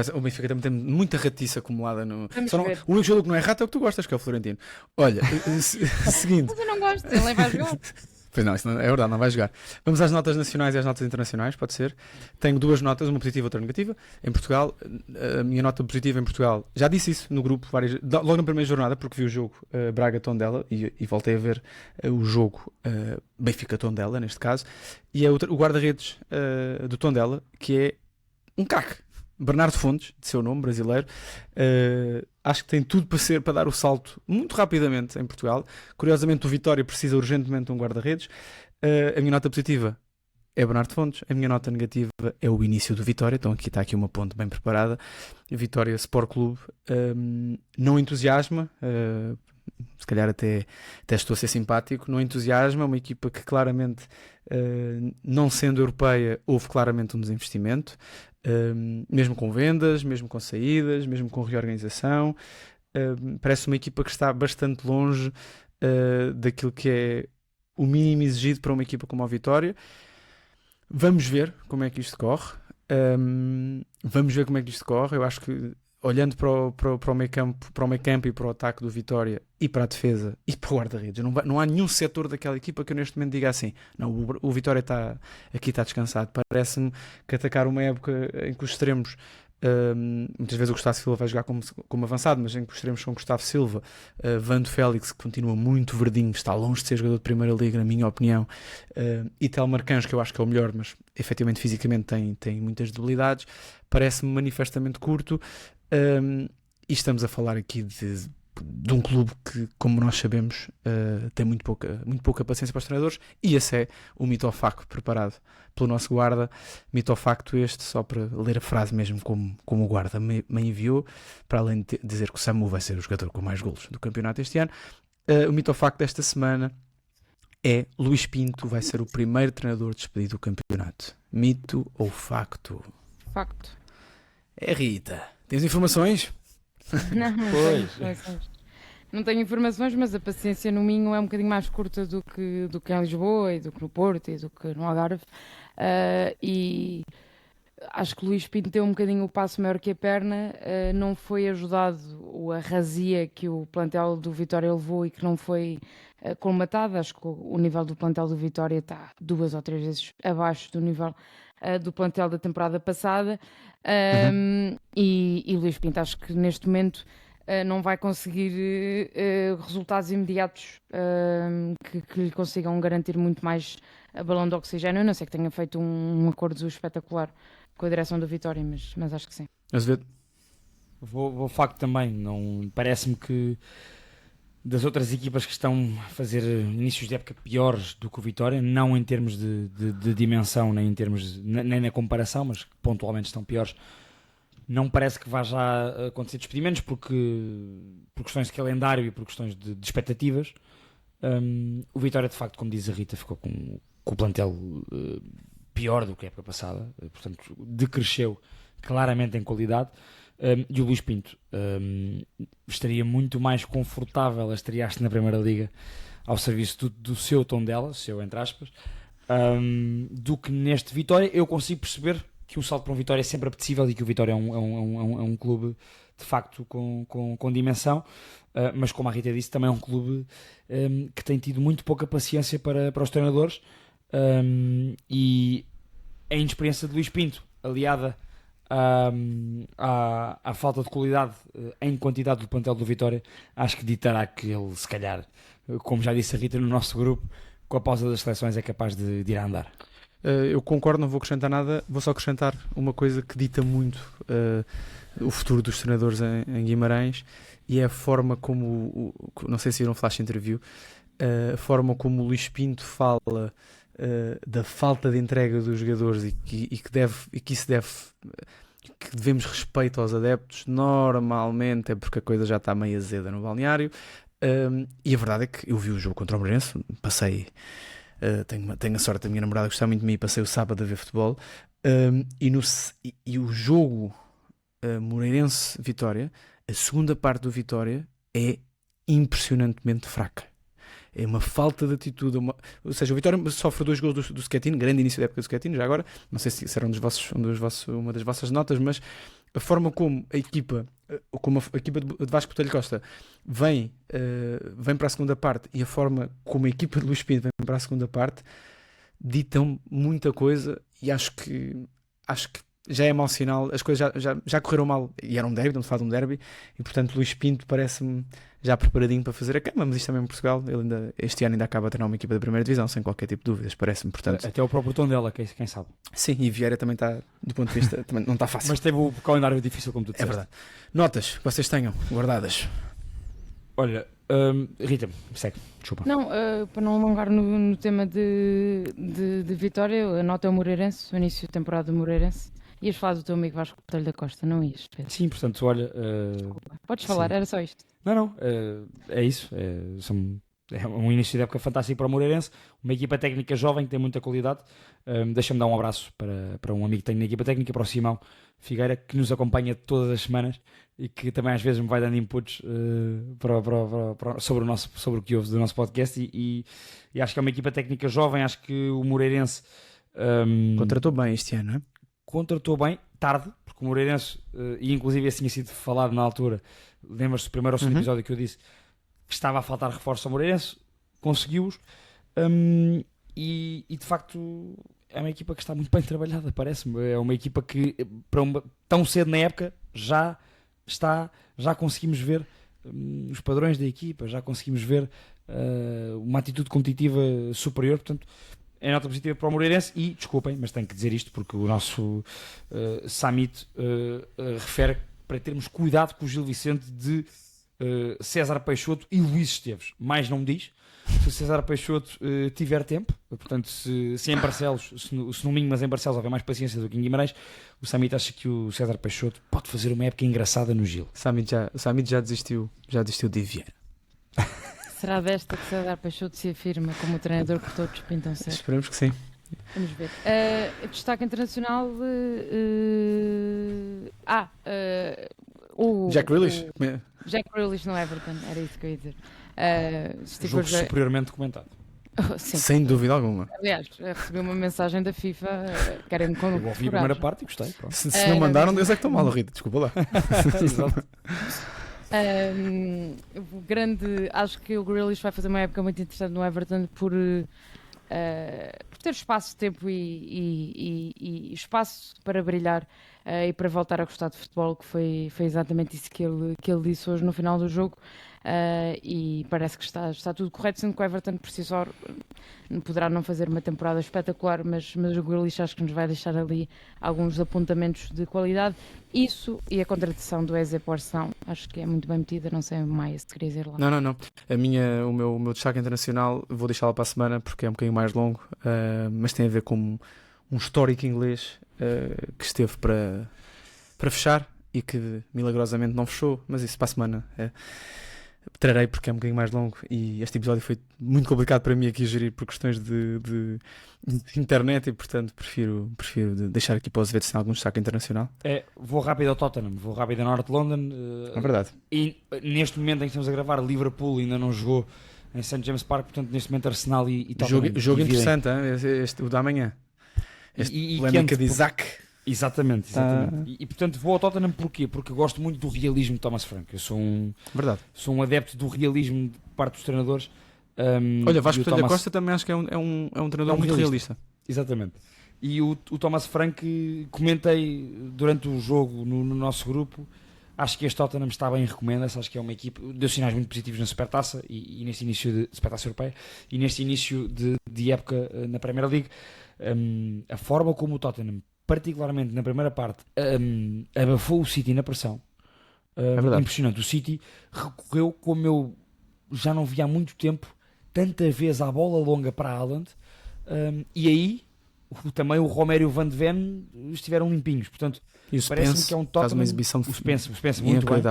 o Benfica também tem muita ratice acumulada no. Vamos Só não- ver. o único jogador que não é rato é o que tu gostas, que é o Florentino. Olha, seguinte. Mas eu não gosto, ele nem vai jogar. Pois não, isso não, é verdade, não vai jogar. Vamos às notas nacionais e às notas internacionais, pode ser. Tenho 2 notas, uma positiva e outra negativa. Em Portugal, a minha nota positiva em Portugal, já disse isso no grupo, logo na primeira jornada, porque vi o jogo Braga-Tondela e voltei a ver o jogo Benfica-Tondela, neste caso, e é o guarda-redes do Tondela, que é um craque. Bernardo Fontes, de seu nome, brasileiro, acho que tem tudo para dar o salto muito rapidamente em Portugal. Curiosamente, o Vitória precisa urgentemente de um guarda-redes. A minha nota positiva é Bernardo Fontes, a minha nota negativa é o início do Vitória. Então aqui está aqui uma ponte bem preparada. Vitória Sport Clube não entusiasma, se calhar até estou a ser simpático, não entusiasma, é uma equipa que claramente, não sendo europeia, houve claramente um desinvestimento. Mesmo com vendas, mesmo com saídas, mesmo com reorganização, parece uma equipa que está bastante longe daquilo que é o mínimo exigido para uma equipa como a Vitória. Vamos ver como é que isto corre. Eu acho que, olhando para o meio campo e para o ataque do Vitória e para a defesa e para o guarda-redes, não há nenhum setor daquela equipa que eu neste momento diga assim, não, o Vitória está descansado. Parece-me que atacar uma época em que os extremos, muitas vezes o Gustavo Silva vai jogar como avançado, mas em que os extremos são Gustavo Silva, Vando Félix, que continua muito verdinho, está longe de ser jogador de Primeira Liga, na minha opinião, e Telmar Cães, que eu acho que é o melhor, mas efetivamente fisicamente tem muitas debilidades, parece-me manifestamente curto. E estamos a falar aqui de um clube que, como nós sabemos, tem muito pouca paciência para os treinadores, e esse é o mitofacto preparado pelo nosso guarda. Mitofacto este, só para ler a frase mesmo como o guarda me enviou, para além de dizer que o Samu vai ser o jogador com mais golos do campeonato este ano. O mitofacto desta semana é: Luís Pinto vai ser o primeiro treinador despedido do campeonato. Mito ou facto? Facto. É, Rita. Tens informações? Não tenho informações. Não tenho informações, mas a paciência no Minho é um bocadinho mais curta do que em Lisboa e do que no Porto e do que no Algarve. E acho que o Luís Pinto tem um bocadinho o passo maior que a perna. Não foi ajudado a razia que o plantel do Vitória levou e que não foi colmatada. Acho que o nível do plantel do Vitória está 2 ou 3 vezes abaixo do nível do plantel da temporada passada. E Luís Pinto, acho que neste momento não vai conseguir resultados imediatos que lhe consigam garantir muito mais a balão de oxigênio. Eu não sei que tenha feito um acordo espetacular com a direção do Vitória, mas acho que sim. Vou facto também. Não, parece-me que das outras equipas que estão a fazer inícios de época piores do que o Vitória, não em termos de dimensão, nem na comparação, mas que pontualmente estão piores, não parece que vá já acontecer despedimentos, por questões de calendário e por questões de expectativas. O Vitória, de facto, como diz a Rita, ficou com o plantel pior do que a época passada, portanto decresceu claramente em qualidade. E o Luís Pinto estaria muito mais confortável a estrear-se na Primeira Liga ao serviço do seu Tondela, seu entre aspas, do que neste Vitória. Eu consigo perceber que o salto para um Vitória é sempre apetecível e que o Vitória é um clube de facto com dimensão, mas como a Rita disse, também é um clube que tem tido muito pouca paciência para os treinadores, e a inexperiência de Luís Pinto, aliada à falta de qualidade em quantidade do plantel do Vitória, acho que ditará que ele, se calhar, como já disse a Rita no nosso grupo, com a pausa das seleções é capaz de ir a andar. Eu concordo, não vou acrescentar nada, vou só acrescentar uma coisa que dita muito o futuro dos treinadores em Guimarães, e é a forma como, não sei se viram um flash interview, a forma como o Luís Pinto fala da falta de entrega dos jogadores e que devemos respeito aos adeptos. Normalmente é porque a coisa já está meio azeda no balneário, e a verdade é que eu vi o jogo contra o Moreirense, passei, tenho a sorte da minha namorada gostar muito de mim, passei o sábado a ver futebol, e o jogo Moreirense-Vitória, a segunda parte do Vitória é impressionantemente fraca. é uma falta de atitude. Ou seja, o Vitória sofre 2 gols do Schettino, grande início da época do Schettino, já agora, não sei se será uma das vossas notas, mas a forma como a equipa de Vasco Botelho Costa vem para a segunda parte e a forma como a equipa de Luís Pinto vem para a segunda parte ditam muita coisa, e acho que já é mau sinal. As coisas já correram mal, e era um derby, estamos a falar de um derby, e portanto Luís Pinto parece-me já preparadinho para fazer a cama, mas isto também em Portugal, ele este ano ainda acaba a treinar uma equipa da primeira divisão sem qualquer tipo de dúvidas, parece-me, portanto... Até o próprio tom dela, quem sabe. Sim, e Vieira também está, do ponto de vista, também não está fácil. Mas teve o calendário difícil, como tu disseste. É verdade. Notas que vocês tenham guardadas? Olha, Rita, segue, desculpa. Não, para não alongar no tema de Vitória, a nota é o Moreirense, o início da temporada do Moreirense. Ias falar do teu amigo Vasco Botelho da Costa, não ias, Pedro? Sim, portanto, olha... Desculpa. Podes falar, era só isto. Não, é isso. É um início de época fantástico para o Moreirense, uma equipa técnica jovem que tem muita qualidade. Deixa-me dar um abraço para um amigo que tem na equipa técnica, para o Simão Figueira, que nos acompanha todas as semanas e que também às vezes me vai dando inputs sobre o que ouve do nosso podcast, e acho que é uma equipa técnica jovem. Acho que o Moreirense contratou bem este ano, não é? Contratou bem, tarde, porque o Moreirense, e inclusive assim tinha sido falado na altura, lembras-te do primeiro ou segundo episódio que eu disse que estava a faltar reforço ao Moreirense, conseguiu-os, e de facto é uma equipa que está muito bem trabalhada, parece-me. É uma equipa que tão cedo na época já conseguimos ver os padrões da equipa, já conseguimos ver uma atitude competitiva superior, portanto é nota positiva para o Moreirense. E, desculpem, mas tenho que dizer isto porque o nosso Samit refere para termos cuidado com o Gil Vicente de César Peixoto e Luís Esteves. Mais não me diz. Se o César Peixoto tiver tempo, portanto, se em Barcelos, se no Minho, mas em Barcelos houver mais paciência do que em Guimarães, o Samit acha que o César Peixoto pode fazer uma época engraçada no Gil. O Samit já desistiu de Vieira. Será desta que César Peixoto se afirma como o treinador que todos pintam ser? Esperemos que sim. Vamos ver. Destaque internacional. O Jack Grealish. Jack Grealish no Everton, era isso que eu ia dizer. Jogo superiormente comentado. Sim. Sem dúvida alguma. Aliás, recebi uma mensagem da FIFA querem-me condecorar. Eu ouvi a primeira parte e gostei. Se não mandaram, Deus é que estão mal, Rita. Desculpa lá. Acho que o Grealish vai fazer uma época muito interessante no Everton por ter espaço, tempo e espaço para brilhar e para voltar a gostar de futebol, que foi exatamente isso que ele disse hoje no final do jogo. E parece que está tudo correto, sendo que o Everton por si só poderá não fazer uma temporada espetacular, mas o Grealish acho que nos vai deixar ali alguns apontamentos de qualidade. Isso e a contratação do Eze por Arsenal, acho que é muito bem metida. Não sei, Maia, se queria dizer lá. Não. O meu destaque internacional vou deixá-lo para a semana porque é um bocadinho mais longo, mas tem a ver com um histórico inglês que esteve para fechar e que milagrosamente não fechou, mas isso para a semana trarei porque é um bocadinho mais longo, e este episódio foi muito complicado para mim aqui a gerir por questões de internet, e portanto prefiro deixar aqui para os eventos sem algum destaque internacional. Vou rápido ao Tottenham, vou rápido ao North London. É verdade. E neste momento em que estamos a gravar, Liverpool ainda não jogou em St. James Park, portanto neste momento Arsenal e Tottenham. Jogo interessante, o da manhã. Polémica de Isaac. Exatamente. E portanto vou ao Tottenham porquê? Porque eu gosto muito do realismo de Thomas Frank. Eu sou um adepto do realismo de parte dos treinadores. Olha, Vasco Botelho da Costa também acho que é um treinador muito realista. Exatamente. E o Thomas Frank, comentei durante o jogo no nosso grupo, acho que este Tottenham está bem, recomenda-se. Acho que é uma equipe, deu sinais muito positivos na Supertaça e neste início de Supertaça Europeia e neste início de época na Premier League. A forma como o Tottenham, particularmente na primeira parte, abafou o City na pressão, impressionante. O City recorreu, como eu já não vi há muito tempo, tanta vez à bola longa para Haaland, e aí também o Romero e o Van de Ven estiveram limpinhos. Portanto, parece-me que é um Tottenham, faz uma exibição o Spence muito bem.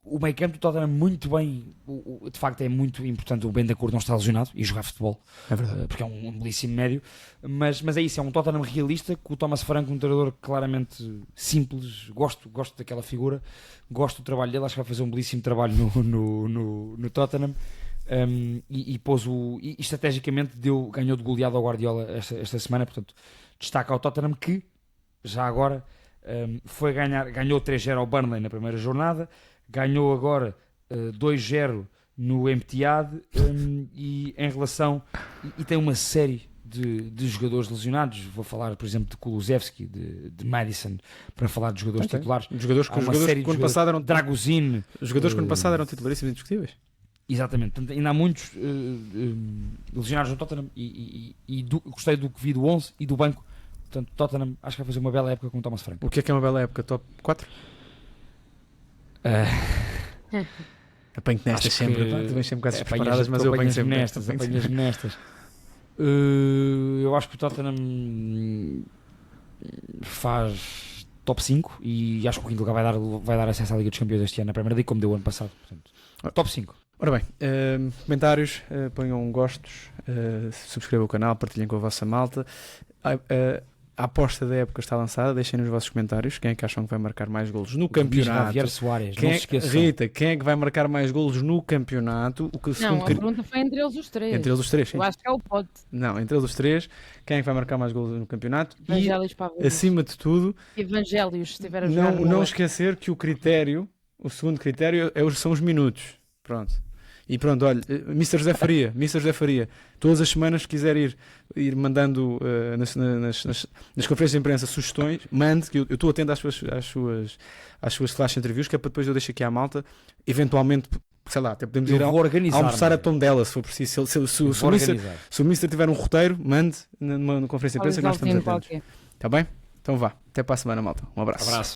O meio campo do Tottenham muito bem. De facto é muito importante o Bentancur não estar lesionado e jogar futebol, porque é um belíssimo médio, mas é isso, é um Tottenham realista, com o Thomas Frank, um treinador claramente simples. Gosto daquela figura, gosto do trabalho dele, acho que vai fazer um belíssimo trabalho no Tottenham. e pôs e estrategicamente ganhou de goleada ao Guardiola esta semana. Portanto, destaca ao Tottenham que já agora ganhou 3-0 ao Burnley na primeira jornada, ganhou agora 2-0 no Etihad, e em relação e tem uma série de jogadores lesionados. Vou falar, por exemplo, de Kulusevski, de Maddison, para falar de jogadores titulares. Jogadores que quando passado eram Dragozin. Jogadores quando passado eram titularíssimos indiscutíveis. Exatamente. Portanto, ainda há muitos lesionados no Tottenham e gostei do que vi do 11 e do banco. Portanto, Tottenham acho que vai fazer uma bela época com o Thomas Frank. O que é uma bela época? Top 4? Apanho-te nestas sempre. Tu vens sempre com essas preparadas, mas eu apanho sempre nestas. Eu acho que o Tottenham faz top 5 e acho que o quinto lugar vai dar acesso à Liga dos Campeões este ano, na Primeira Liga, como deu o ano passado. Portanto, top 5. Ora bem, comentários, ponham gostos, subscrevam o canal, partilhem com a vossa malta. A aposta da época está lançada, deixem nos vossos comentários quem é que acham que vai marcar mais golos no campeonato. Javier Soares, Rita, quem é que vai marcar mais golos no campeonato? A pergunta foi entre eles os três. Entre eles os três, sim. Eu acho que é o Pote. Não, entre eles os três, quem é que vai marcar mais golos no campeonato? Evangelos E, Pavlovich. acima de tudo, Evangelos, se estiver a jogar. Não esquecer que o segundo critério são os minutos. Pronto. E pronto, olha, Mr. José Faria, todas as semanas, se quiser ir mandando nas conferências de imprensa sugestões, mande, que eu estou atento às suas flash interviews, que é para depois eu deixo aqui à malta, eventualmente, sei lá, até podemos ir almoçar a Tondela, se for preciso. Se o Mr. tiver um roteiro, mande numa conferência de imprensa que nós estamos atentos. Está bem? Então vá, até para a semana, malta. Um abraço.